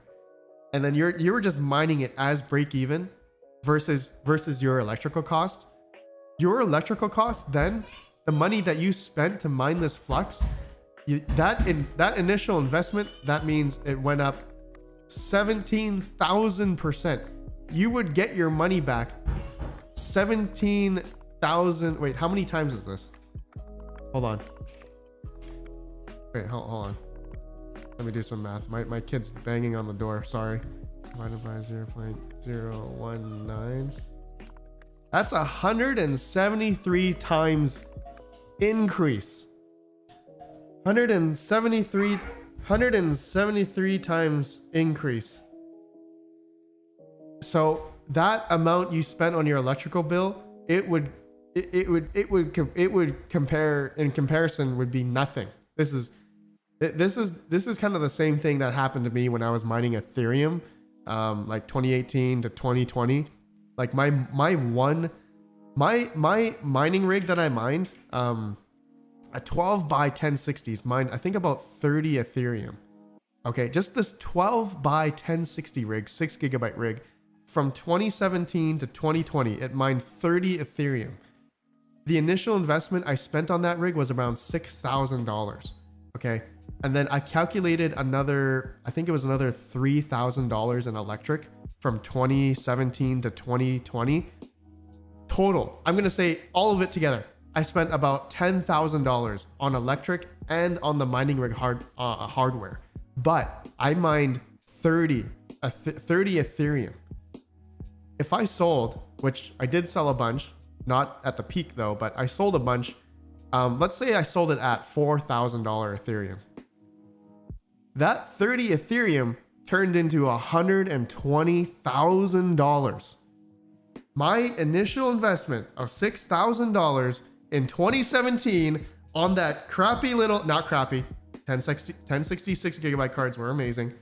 and then you were just mining it as break even versus your electrical cost, then the money that you spent to mine this Flux, that initial investment, that means it went up 17,000%. You would get your money back 17,000. Wait, how many times is this? Hold on. Wait, hold on. Let me do some math. My kid's banging on the door. Sorry. Divided by 0.019. That's 173 times increase. 173 times increase. So that amount you spent on your electrical bill, it would compare in comparison would be nothing. This is kind of the same thing that happened to me when I was mining Ethereum, like 2018 to 2020. Like my mining rig that I mined, a 12 by 1060s mined, I think about 30 Ethereum. Okay, just this 12 by 1060 rig, 6 gigabyte rig, from 2017 to 2020, it mined 30 Ethereum. The initial investment I spent on that rig was around $6,000. Okay. And then I calculated another, I think it was another $3,000 in electric from 2017 to 2020. Total, I'm going to say all of it together, I spent about $10,000 on electric and on the mining rig hardware. But I mined 30 Ethereum. If I sold, which I did sell a bunch, not at the peak though, but I sold a bunch. Let's say I sold it at $4,000 Ethereum. That 30 Ethereum turned into $120,000. My initial investment of $6,000 in 2017 on that crappy little, not crappy, 1066 gigabyte cards were amazing,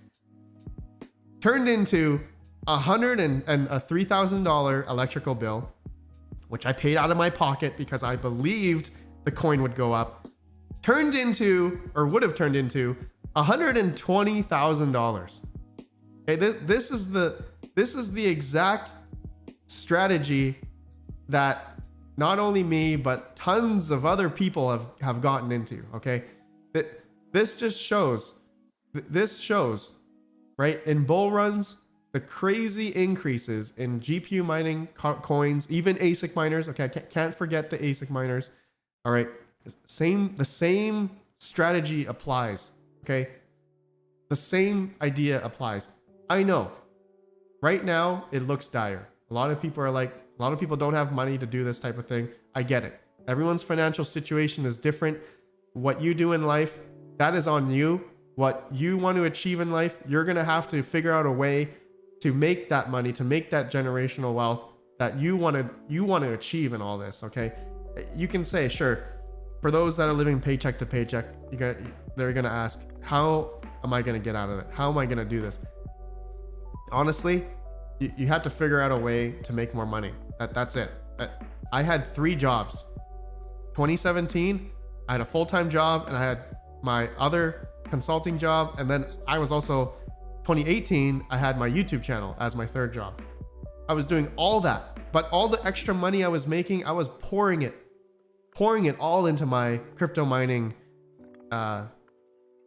turned into a $3,000 electrical bill, which I paid out of my pocket because I believed the coin would go up, turned into, or would have turned into, $120,000. Okay, this is the exact strategy that not only me but tons of other people have gotten into. Okay, this just shows. This shows, right? In bull runs, the crazy increases in GPU mining coins, even ASIC miners. Okay, I can't forget the ASIC miners. All right, the same strategy applies. Okay, the same idea applies. I know right now it looks dire. A lot of people don't have money to do this type of thing. I get it. Everyone's financial situation is different. What you do in life, that is on you. What you want to achieve in life, you're going to have to figure out a way to make that money, to make that generational wealth that you want to achieve in all this. Okay, you can say, sure, for those that are living paycheck to paycheck, they're going to ask, how am I going to get out of it? How am I going to do this? Honestly, you have to figure out a way to make more money. That's it. I had 3 jobs. 2017, I had a full-time job and I had my other consulting job. And then I was also, 2018, I had my YouTube channel as my 3rd job. I was doing all that, but all the extra money I was making, I was pouring it all into my crypto mining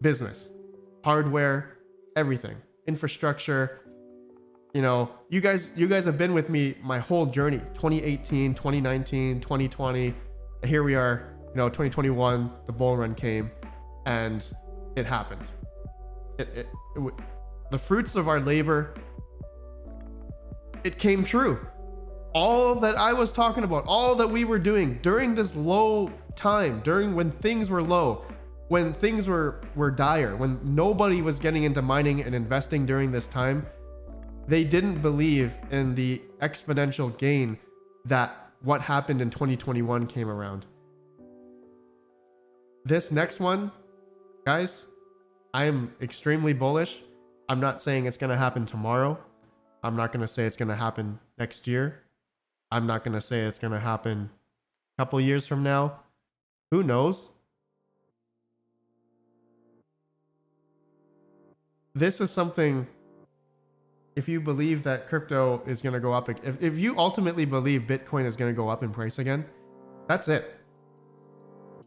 business, hardware, everything, infrastructure. You know, you guys have been with me my whole journey, 2018, 2019, 2020. And here we are, you know, 2021, the bull run came and it happened. The fruits of our labor, it came true. All that I was talking about, all that we were doing during this low time, during when things were low, when things were dire, when nobody was getting into mining and investing during this time, they didn't believe in the exponential gain that what happened in 2021 came around. This next one, guys, I am extremely bullish. I'm not saying it's going to happen tomorrow. I'm not going to say it's going to happen next year. I'm not going to say it's going to happen a couple years from now. Who knows? This is something, if you believe that crypto is going to go up, if you ultimately believe Bitcoin is going to go up in price again, that's it.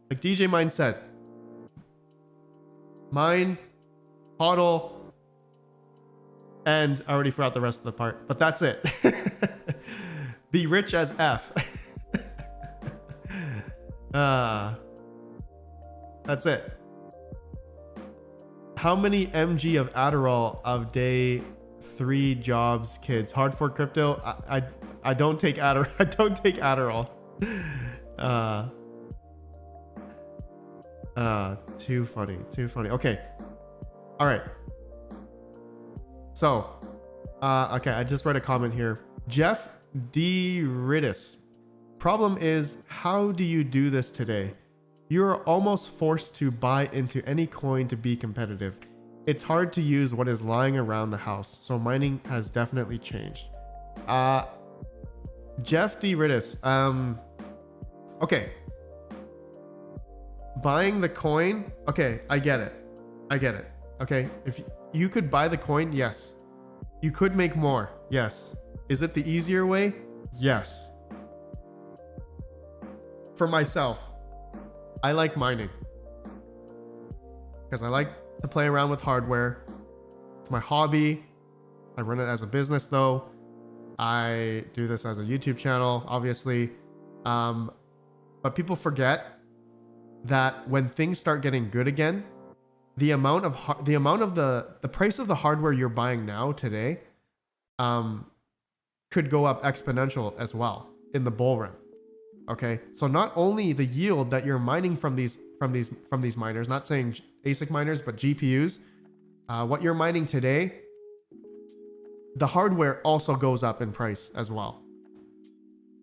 Like DJ Mine said, mine, hodl, and I already forgot the rest of the part, but that's it. Be rich as F. That's it. How many mg of Adderall of day 3 jobs, kids? Hard for crypto? I don't take Adderall. I don't take Adderall. Too funny. Okay. All right. So, okay, I just read a comment here. Jeff D. Rittis. Problem is, how do you do this today? You're almost forced to buy into any coin to be competitive. It's hard to use what is lying around the house, so mining has definitely changed. Jeff D. Rittis. Okay. Buying the coin. Okay, I get it. Okay, if you could buy the coin, yes. You could make more, yes. Is it the easier way? Yes. For myself, I like mining because I like to play around with hardware. It's my hobby. I run it as a business though. I do this as a YouTube channel, obviously. But people forget that when things start getting good again, the amount of the price of the hardware you're buying now today could go up exponential as well in the bull run. Okay, so not only the yield that you're mining from these miners, not saying ASIC miners, but GPUs, what you're mining today, the hardware also goes up in price as well.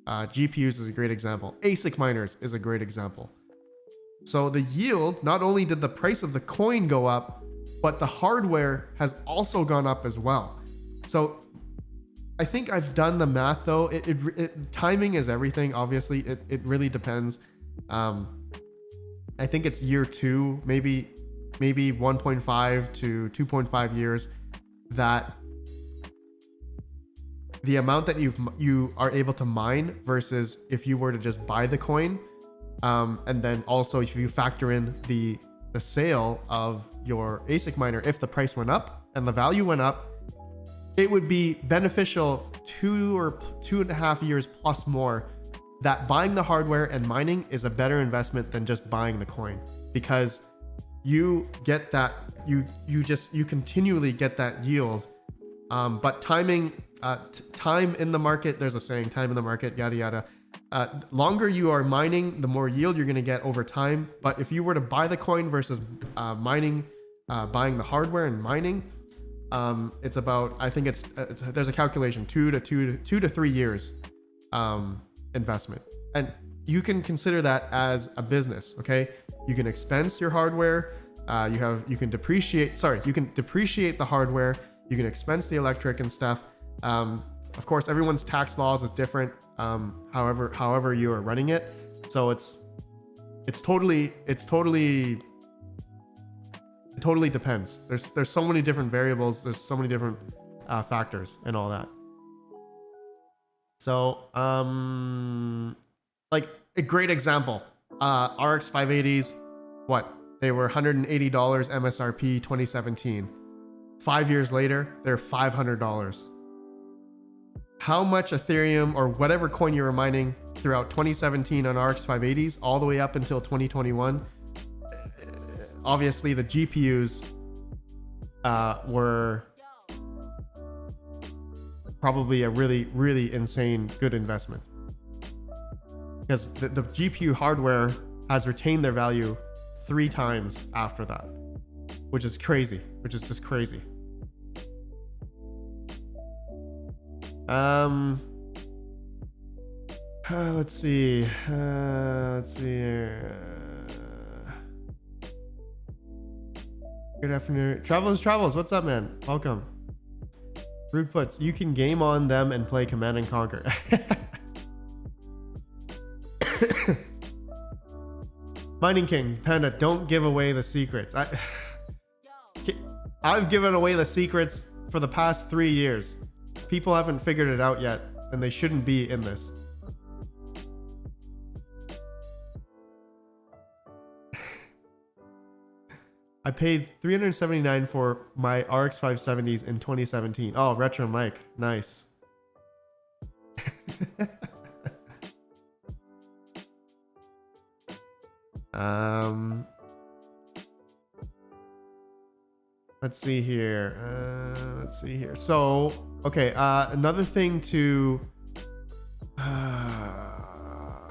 GPUs is a great example. ASIC miners is a great example. So the yield, not only did the price of the coin go up, but the hardware has also gone up as well. So I think I've done the math though. Timing is everything. Obviously, it really depends. I think it's year 2, maybe 1.5 to 2.5 years, that the amount that you are able to mine versus if you were to just buy the coin, and then also if you factor in the sale of your ASIC miner, if the price went up and the value went up, it would be beneficial 2 or 2.5 years plus more, that buying the hardware and mining is a better investment than just buying the coin, because you get that, you continually get that yield. But timing, time in the market, there's a saying, time in the market, yada, yada. Longer you are mining, the more yield you're going to get over time. But if you were to buy the coin versus buying the hardware and mining, it's about, I think there's a calculation, 2 to 3 years investment. And you can consider that as a business. Okay, you can expense your hardware. You can depreciate the hardware. You can expense the electric and stuff. Of course, everyone's tax laws is different. However you are running it. So it totally depends. There's so many different variables. There's so many different factors and all that. So, like a great example, RX 580s, what? They were $180 MSRP 2017. 5 years later, they're $500. How much Ethereum or whatever coin you were mining throughout 2017 on RX 580s all the way up until 2021? Obviously, the GPUs were probably a really, really insane good investment, because the GPU hardware has retained their value 3 times after that, which is crazy, which is just crazy. Let's see here. Good afternoon. Travels, what's up, man? Welcome. Rude puts, you can game on them and play Command and Conquer. Mining King, Panda, don't give away the secrets. I've given away the secrets for the past 3 years. People haven't figured it out yet, and they shouldn't be in this. I paid $379 for my RX 570s in 2017. Oh, Retro Mike, nice. Let's see here. So, okay, another thing to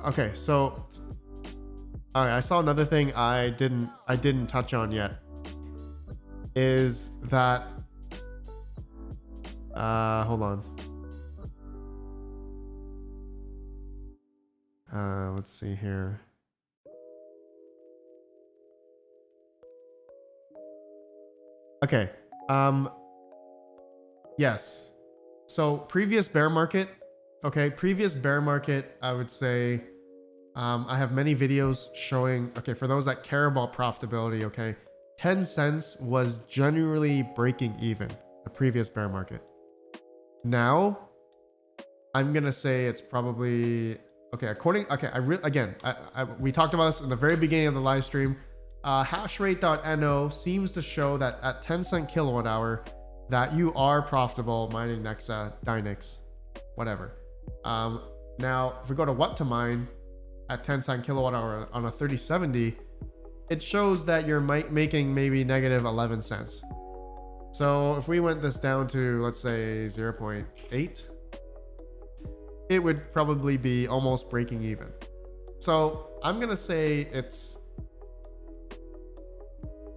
okay, so all right, I saw another thing I didn't touch on yet, is that hold on. Let's see here. Okay. Yes. So previous bear market. Okay. Previous bear market, I would say, I have many videos showing, okay, for those that care about profitability, okay, 10 cents was generally breaking even the previous bear market. Now, I'm going to say it's probably, okay, we talked about this in the very beginning of the live stream. Hashrate.no seems to show that at 10 cent kilowatt hour that you are profitable mining Nexa, Dynex, whatever. Now, if we go to what to mine at 10 cent kilowatt hour on a 3070, it shows that you're making maybe negative 11 cents. So if we went this down to, let's say 0.8, it would probably be almost breaking even. So I'm going to say it's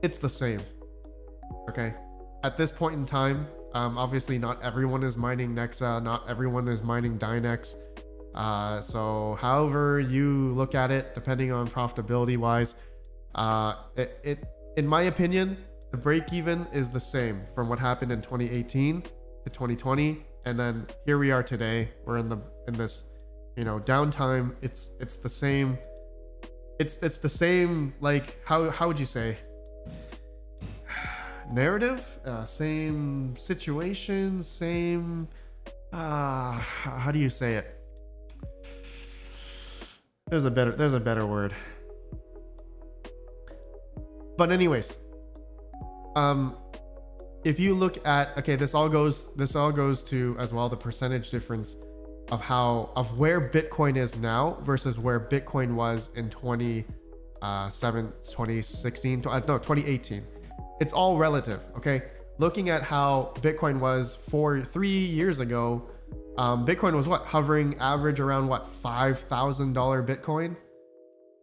the same. Okay. At this point in time, obviously not everyone is mining Nexa, not everyone is mining Dynex. So however you look at it, depending on profitability wise, in my opinion, the break even is the same from what happened in 2018 to 2020, and then here we are today. We're in this, downtime. It's the same. It's the same. Like how would you say? Narrative, same situation, same. How do you say it? There's a better word. But anyways, if you look at, okay, this all goes to as well the percentage difference of where Bitcoin is now versus where Bitcoin was in 2018. It's all relative, okay? Looking at how Bitcoin was 3 years ago, Bitcoin was hovering average around $5,000 Bitcoin.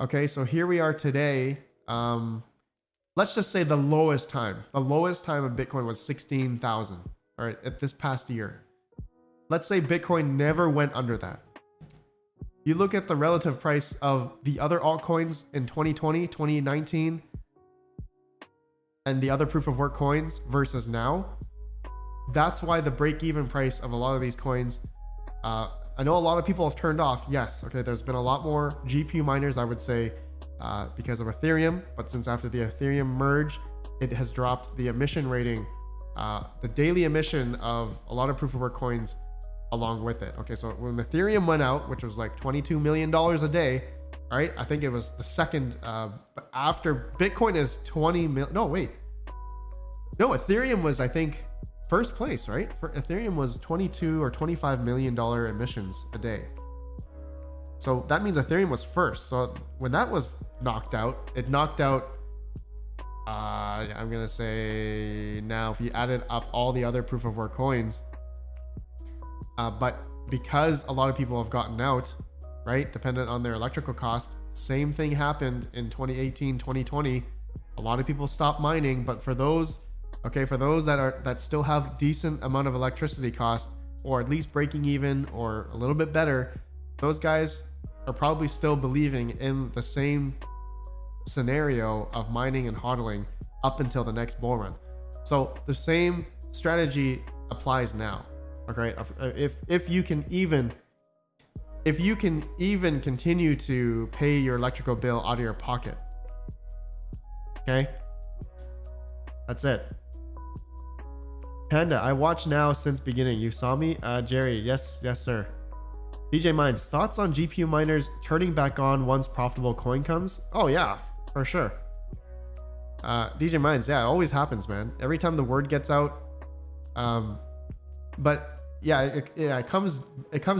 Okay, so here we are today. Let's just say the lowest time of Bitcoin was 16,000. All right, at this past year. Let's say Bitcoin never went under that. You look at the relative price of the other altcoins in 2020, 2019, and the other proof of work coins versus now. That's why the break-even price of a lot of these coins, I know a lot of people have turned off. Yes, okay, there's been a lot more GPU miners, I would say, because of Ethereum, but since after the Ethereum merge, it has dropped the emission rating. The daily emission of a lot of proof of work coins, along with it. Okay, so when Ethereum went out, which was like $22 million a day, right? I think it was the second, but after Bitcoin is 20 mil. No, wait. No, Ethereum was, I think, first place, right? For Ethereum was 22 or $25 million emissions a day. So that means Ethereum was first. So when that was knocked out, it knocked out, I'm going to say now, if you added up all the other proof of work coins, but because a lot of people have gotten out, right, dependent on their electrical cost, same thing happened in 2018, 2020. A lot of people stopped mining, but for those, okay, for those that still have decent amount of electricity cost, or at least breaking even or a little bit better, those guys are probably still believing in the same scenario of mining and hodling up until the next bull run. So the same strategy applies now. Okay, if you can even continue to pay your electrical bill out of your pocket. Okay, that's it. Panda, I watch now since beginning. You saw me? Jerry, yes sir. DJ Mines, thoughts on GPU miners turning back on once profitable coin comes? Oh yeah, for sure. DJ Mines, yeah, it always happens, man. Every time the word gets out. But yeah, it comes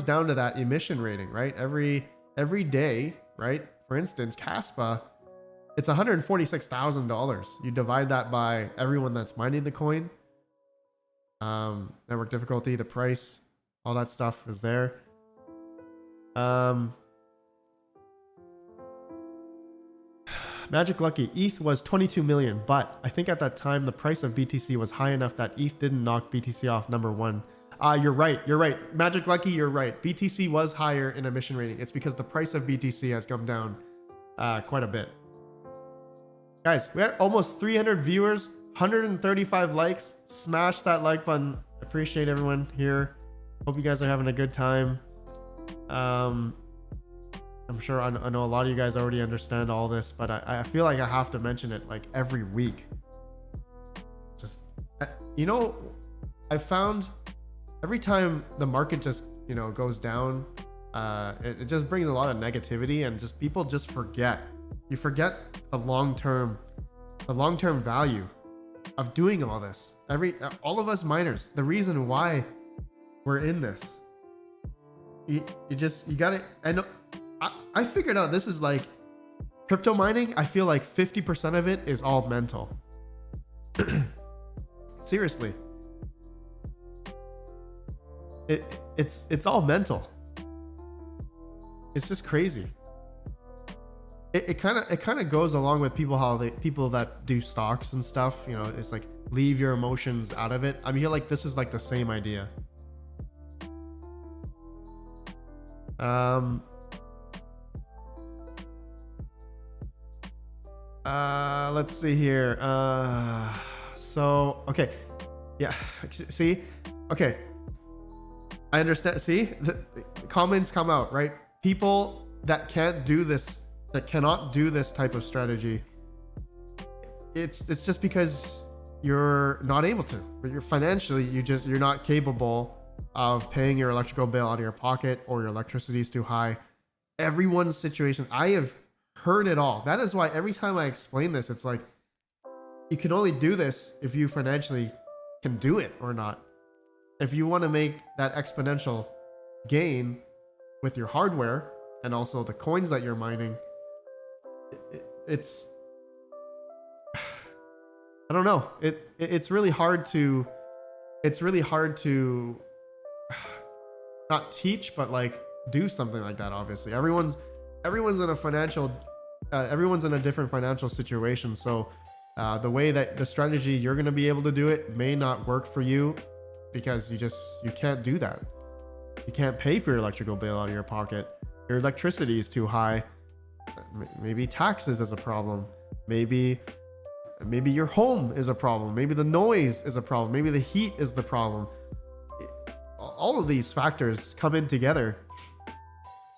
down to that emission rating, right? Every day, right? For instance, Caspa, it's $146,000. You divide that by everyone that's mining the coin. Network difficulty, the price, all that stuff is there. Magic Lucky, ETH was 22 million, but I think at that time the price of BTC was high enough that ETH didn't knock BTC off number one. You're right. Magic Lucky, you're right. BTC was higher in emission rating. It's because the price of BTC has come down quite a bit. Guys, we had almost 300 viewers, 135 likes. Smash that like button. Appreciate everyone here. Hope you guys are having a good time. I'm sure I know a lot of you guys already understand all this, but I feel like I have to mention it like every week. Just, I found every time the market just, goes down, it just brings a lot of negativity, and just people just forget. You forget the long-term value of doing all this. All of us miners, the reason why we're in this. You gotta, I figured out this is like crypto mining. I feel like 50% of it is all mental. Seriously. It's all mental. It's just crazy. It kind of goes along with people that do stocks and stuff. It's like leave your emotions out of it. I feel like this is like the same idea. Let's see here. So okay, yeah. See, okay. I understand. See, the comments come out, right? People that cannot do this type of strategy. It's just because you're not able to, but you're financially, you're not capable of paying your electrical bill out of your pocket, or your electricity is too high. Everyone's situation. I have heard it all. That is why every time I explain this, it's like, you can only do this if you financially can do it or not. If you want to make that exponential gain with your hardware and also the coins that you're mining, it's I don't know. It's really hard to not teach, but like do something like that. Obviously, everyone's in a different financial situation. So the way that the strategy you're going to be able to do it may not work for you, because you can't do that. You can't pay for your electrical bill out of your pocket. Your electricity is too high. Maybe taxes is a problem. Maybe your home is a problem. Maybe the noise is a problem. Maybe the heat is the problem. All of these factors come in together,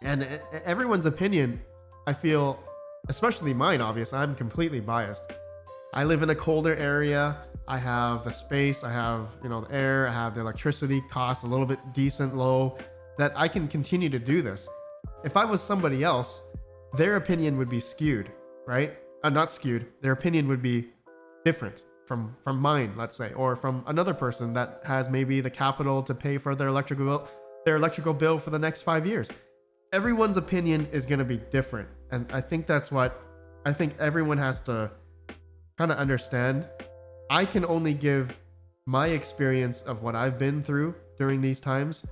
and everyone's opinion, I feel, especially mine, obviously, I'm completely biased. I live in a colder area. I have the space, I have, you know, the air, I have the electricity costs a little bit decent low, that I can continue to do this. If I was somebody else, their opinion would be skewed, right? Not skewed. Their opinion would be different from mine, let's say, or from another person that has maybe the capital to pay for their electrical bill for the next 5 years. Everyone's opinion is going to be different, and I think that's what I think everyone has to kind of understand. I can only give my experience of what I've been through during these times,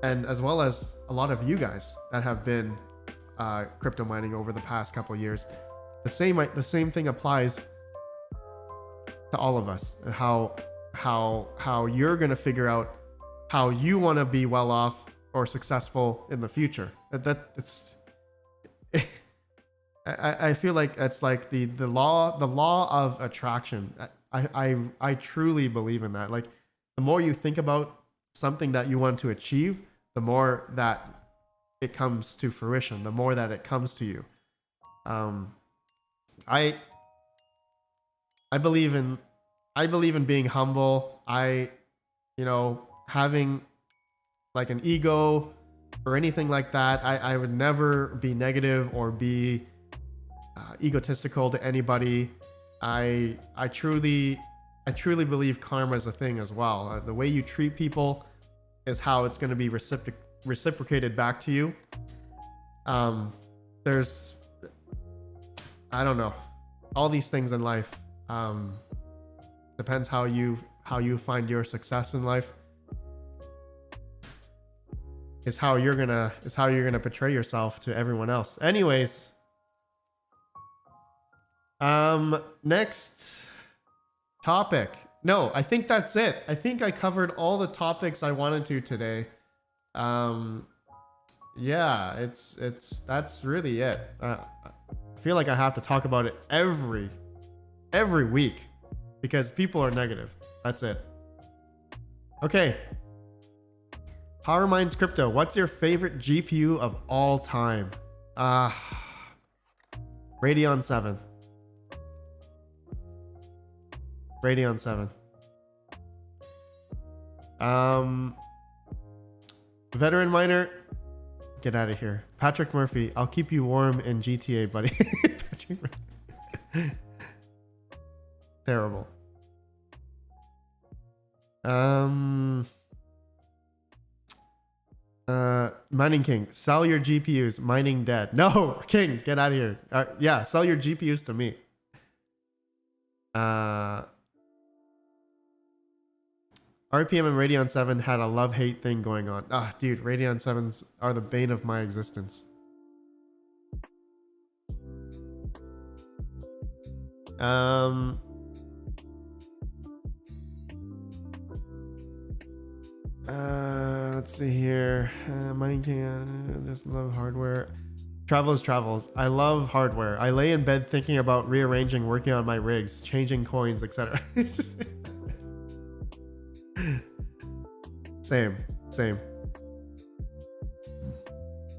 and as well as a lot of you guys that have been crypto mining over the past couple of years. The same thing applies to all of us. How you're gonna figure out how you want to be well off or successful in the future. I feel like it's like the law of attraction. I truly believe in that. Like, the more you think about something that you want to achieve, the more that it comes to fruition, the more that it comes to you. I believe in being humble. Having like an ego or anything like that. I would never be negative or be egotistical to anybody. I truly believe karma is a thing as well. The way you treat people is how it's going to be reciprocated back to you. There's, I don't know, all these things in life. Depends how you find your success in life. Is how you're gonna portray yourself to everyone else. Anyways, next topic. No, I think that's it. I think I covered all the topics I wanted to today. Yeah, that's really it. I feel like I have to talk about it every week because people are negative. That's it. Okay. Power Mines Crypto. What's your favorite GPU of all time? Radeon 7. Radeon 7. Veteran miner, get out of here. Patrick Murphy, I'll keep you warm in GTA, buddy. Patrick Murphy. Terrible. Mining King, sell your GPUs. Mining dead. No, King, get out of here. Yeah, sell your GPUs to me. RPM and Radeon 7 had a love-hate thing going on. Dude, Radeon 7s are the bane of my existence. Let's see here. Mining King, I just love hardware. Travels. I love hardware. I lay in bed thinking about rearranging, working on my rigs, changing coins, etc. Same.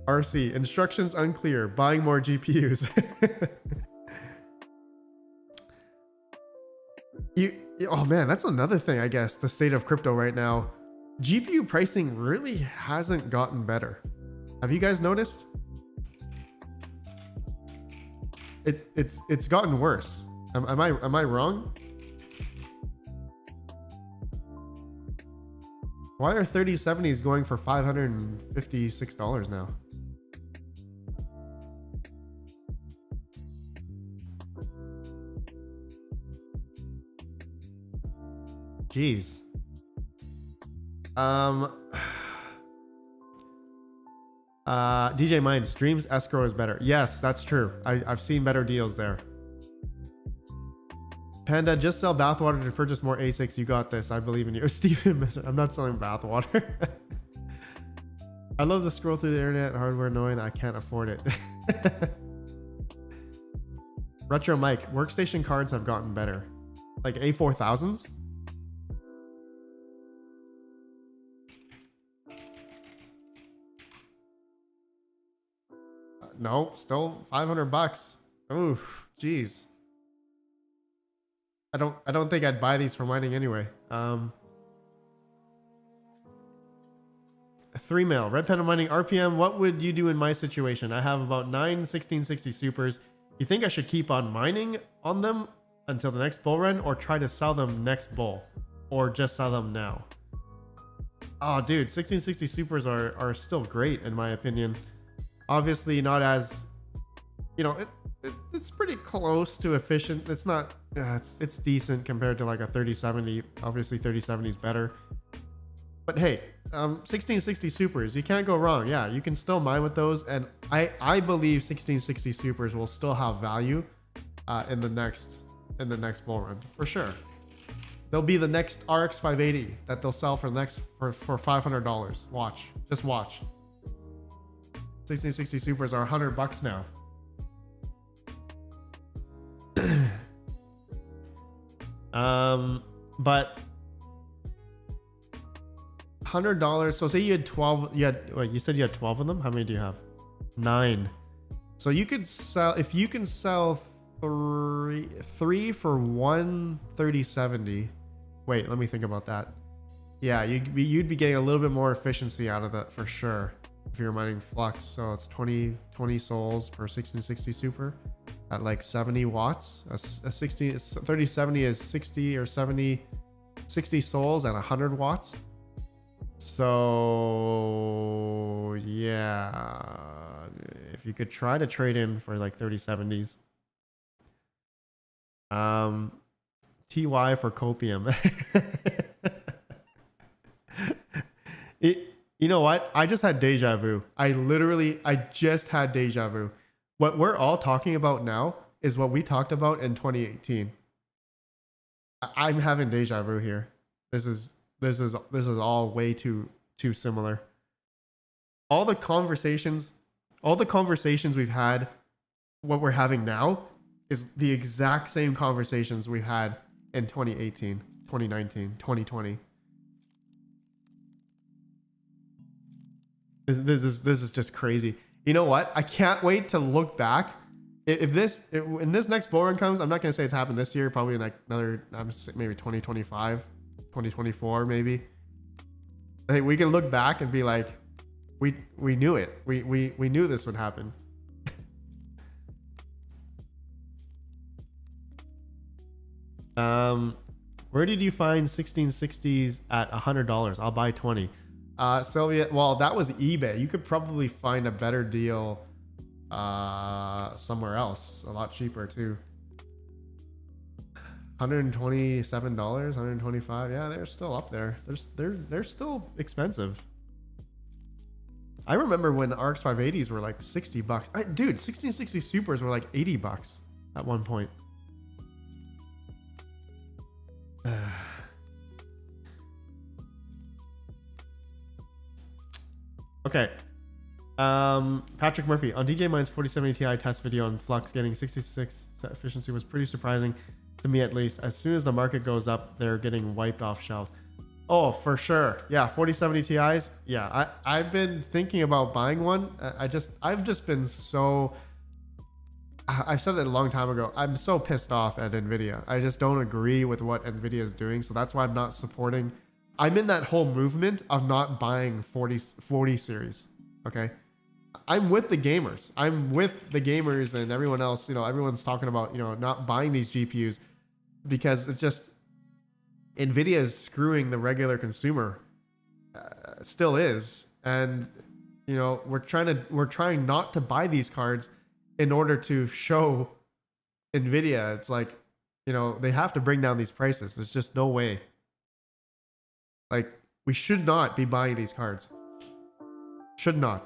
RC, instructions unclear. Buying more GPUs. Oh man, that's another thing, I guess. The state of crypto right now. GPU pricing really hasn't gotten better. Have you guys noticed? It's gotten worse. Am I wrong? Why are 3070s going for $556 now? Jeez. DJ Minds, Dreams escrow is better. Yes, that's true. I've seen better deals there. Panda, just sell bathwater to purchase more ASICs. You got this. I believe in you. Steven, I'm not selling bathwater. I love to scroll through the internet hardware knowing that I can't afford it. Retro Mike, workstation cards have gotten better. Like A4000s? No, still $500. Ooh, jeez. I don't think I'd buy these for mining anyway. 3 mil. RedPandaMining RPM. What would you do in my situation? I have about 9 1660 supers. You think I should keep on mining on them until the next bull run, or try to sell them next bull, or just sell them now? Oh, dude, 1660 supers are still great in my opinion. Obviously, not as, you know, it's pretty close to efficient. It's not. It's decent compared to like a 3070. Obviously, 3070 is better. But hey, 1660 supers, you can't go wrong. Yeah, you can still mine with those, and I believe 1660 supers will still have value in the next bull run for sure. They'll be the next RX 580 that they'll sell for $500. Watch, just watch. 1660 supers are $100 now. But $100. So say you had 12. Wait, you said you had 12 of them. How many do you have? 9. So you could sell, if you can sell three for 130.70. Wait, let me think about that. Yeah, you'd be getting a little bit more efficiency out of that for sure if you're mining flux. So it's 20 souls per 1660 super at like 70 watts. A 3070 is 60 or 70, 60 souls at 100 watts. So yeah, if you could try to trade in for like 3070s. TY for copium. You know what? I just had deja vu. I just had deja vu. What we're all talking about now is what we talked about in 2018. I'm having deja vu here. This is all way too similar. All the conversations we've had, what we're having now is the exact same conversations we had in 2018, 2019, 2020. This is just crazy. You know what? I can't wait to look back. If in this next bull run comes, I'm not going to say it's happened this year, probably like another, maybe 2025, 2024, maybe. I think we can look back and be like, we knew it. We knew this would happen. Where did you find 1660s at $100? I'll buy 20. Soviet, well, that was eBay. You could probably find a better deal somewhere else, a lot cheaper too. $127, $125. Yeah, they're still up there. They're still expensive. I remember when RX 580s were like $60. Dude, 1660 supers were like $80 at one point. Okay. Patrick Murphy on DJ Mine's 4070 Ti test video on Flux getting 66 efficiency was pretty surprising to me, at least. As soon as the market goes up, they're getting wiped off shelves. Oh, for sure. Yeah, 4070 Ti's. Yeah, I've been thinking about buying one. I've just been so. I've said it a long time ago. I'm so pissed off at Nvidia. I just don't agree with what Nvidia is doing. So that's why I'm not supporting. I'm in that whole movement of not buying 40 series. Okay. I'm with the gamers. I'm with the gamers and everyone else. You know, everyone's talking about, you know, not buying these GPUs because it's just Nvidia is screwing the regular consumer. Still is. And, you know, we're trying not to buy these cards in order to show Nvidia. It's like, you know, they have to bring down these prices. There's just no way. Like, we should not be buying these cards. Should not.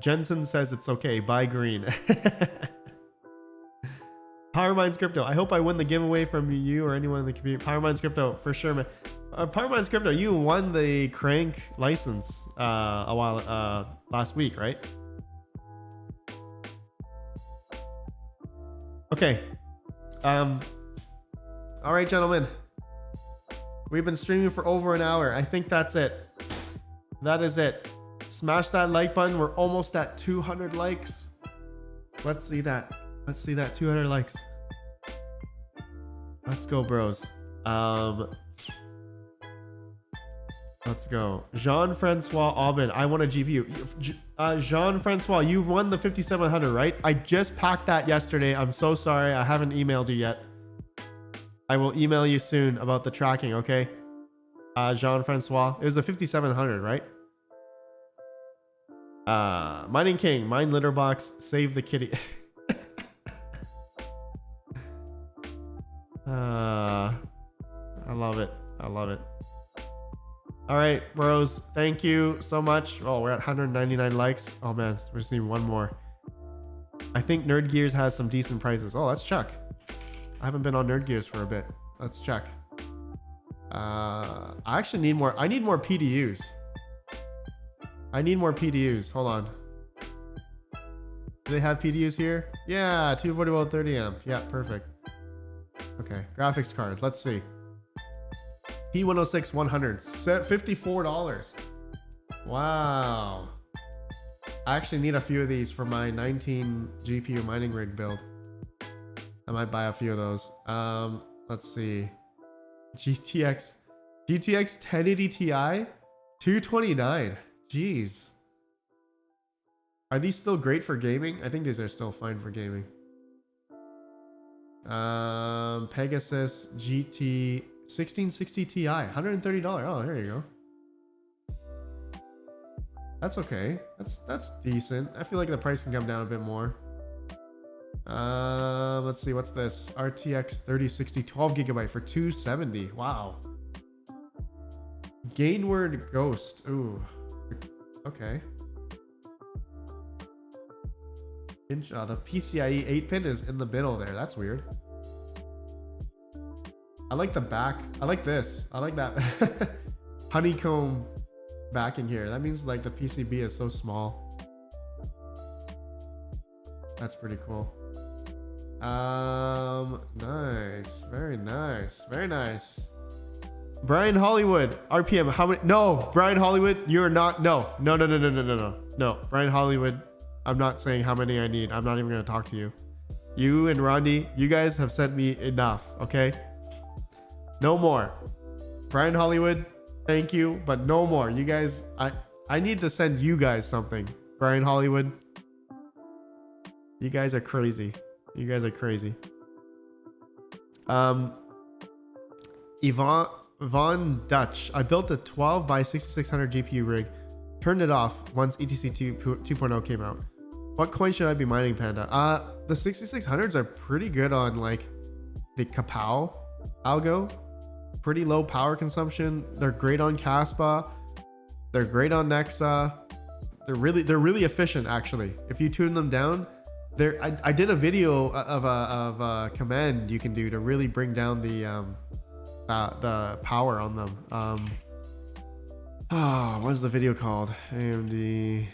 Jensen says it's okay. Buy green. PowerMines Crypto. I hope I win the giveaway from you or anyone in the community. PowerMines Crypto, for sure, man. PowerMines Crypto, you won the Crank license a while last week, right? Okay. All right, gentlemen. We've been streaming for over an hour. I think that's it. That is it. Smash that like button. We're almost at 200 likes. Let's see that. Let's see that. 200 likes. Let's go, bros. Let's go. Jean-Francois Aubin, I want a GPU. Jean-Francois, you won the 5700, right? I just packed that yesterday. I'm so sorry. I haven't emailed you yet. I will email you soon about the tracking, okay? Jean-Francois. It was a 5700, right? Mining King, mine litter box, save the kitty. I love it. I love it. All right, bros. Thank you so much. Oh, we're at 199 likes. Oh man, we just need one more. I think Nerd Gears has some decent prices. Oh, let's check. I haven't been on Nerd Gears for a bit. Let's check. I actually need more. I need more PDUs. I need more PDUs. Hold on. Do they have PDUs here? Yeah, 240 volt 30 amp. Yeah, perfect. Okay, graphics cards. Let's see. P106 100, $54. Wow. I actually need a few of these for my 19 GPU mining rig build. I might buy a few of those. Let's see. GTX 1080 Ti, 229. Jeez. Are these still great for gaming? I think these are still fine for gaming. Pegasus GT 1660 Ti, $130. Oh, there you go. That's okay. That's decent. I feel like the price can come down a bit more. Let's see, what's this? RTX 3060 12 gigabyte for $270. Wow. Gainward Ghost. Ooh. Okay. The PCIe 8-pin is in the middle there. That's weird. I like the back. I like this. I like that honeycomb backing here. That means like the PCB is so small. That's pretty cool. Nice. Very nice. Very nice. Brian Hollywood, RPM, how many? No, Brian Hollywood, you're not. No. No, Brian Hollywood, I'm not saying how many I need. I'm not even going to talk to you. You and Rondi, you guys have sent me enough, okay? No more. Brian Hollywood, thank you, but no more. You guys, I need to send you guys something. Brian Hollywood, you guys are crazy. You guys are crazy. Yvonne Dutch, I built a 12 by 6600 GPU rig, turned it off once ETC 2.0 came out. What coin should I be mining, Panda? The 6600s are pretty good on like the Kapow algo. Pretty low power consumption. They're great on Caspa. They're great on Nexa. They're really efficient actually. If you tune them down, I did a video of a command you can do to really bring down the power on them. What's the video called? AMD.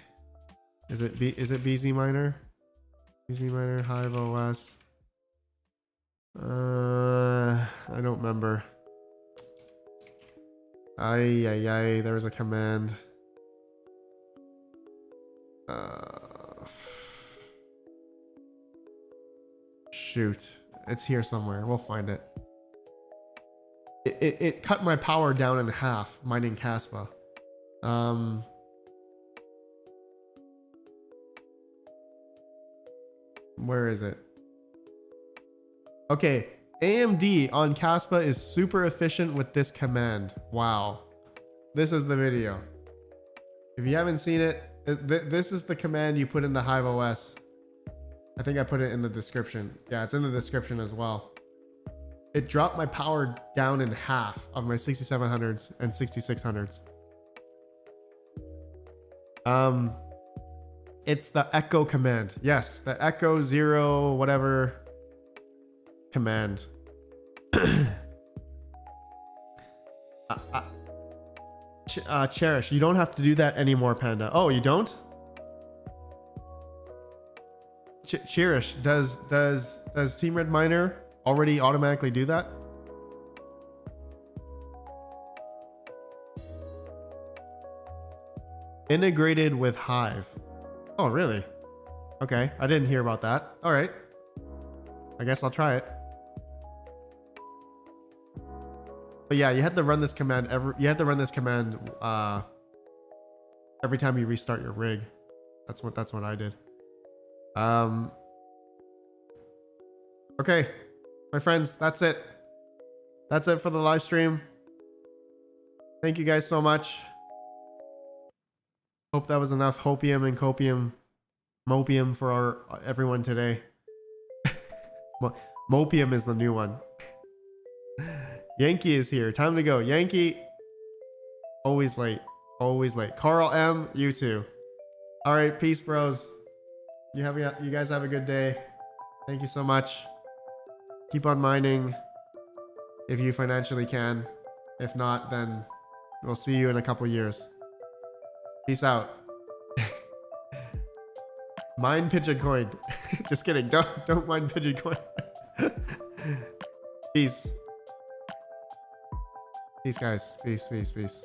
Is it BZ Miner? BZ Miner Hive OS. I don't remember. There was a command. Shoot, it's here somewhere. We'll find it. It cut my power down in half mining Caspa. Where is it? Okay, AMD on Caspa is super efficient with this command. Wow. This is the video. If you haven't seen it, this is the command you put in the Hive OS. I think I put it in the description. Yeah, it's in the description as well. It dropped my power down in half of my 6700s and 6600s. It's the echo command. Yes, the echo 0 whatever command. Cherish, you don't have to do that anymore, Panda. Oh, you don't? Cherish, does Team Red Miner already automatically do that? Integrated with Hive. Oh, really? Okay, I didn't hear about that. All right. I guess I'll try it. But yeah, you had to run this command every time you restart your rig. That's what I did. Okay, my friends, that's it. That's it for the live stream. Thank you guys so much. Hope that was enough hopium and copium, mopium for everyone today. Mopium is the new one. Yankee is here. Time to go. Yankee, always late. Always late. Carl M, you too. All right, peace, bros. You guys have a good day. Thank you so much. Keep on mining if you financially can. If not, then we'll see you in a couple years. Peace out. Mine pigeon coin. Just kidding. Don't mind pigeon coin. Peace. Peace, guys. Peace, peace, peace.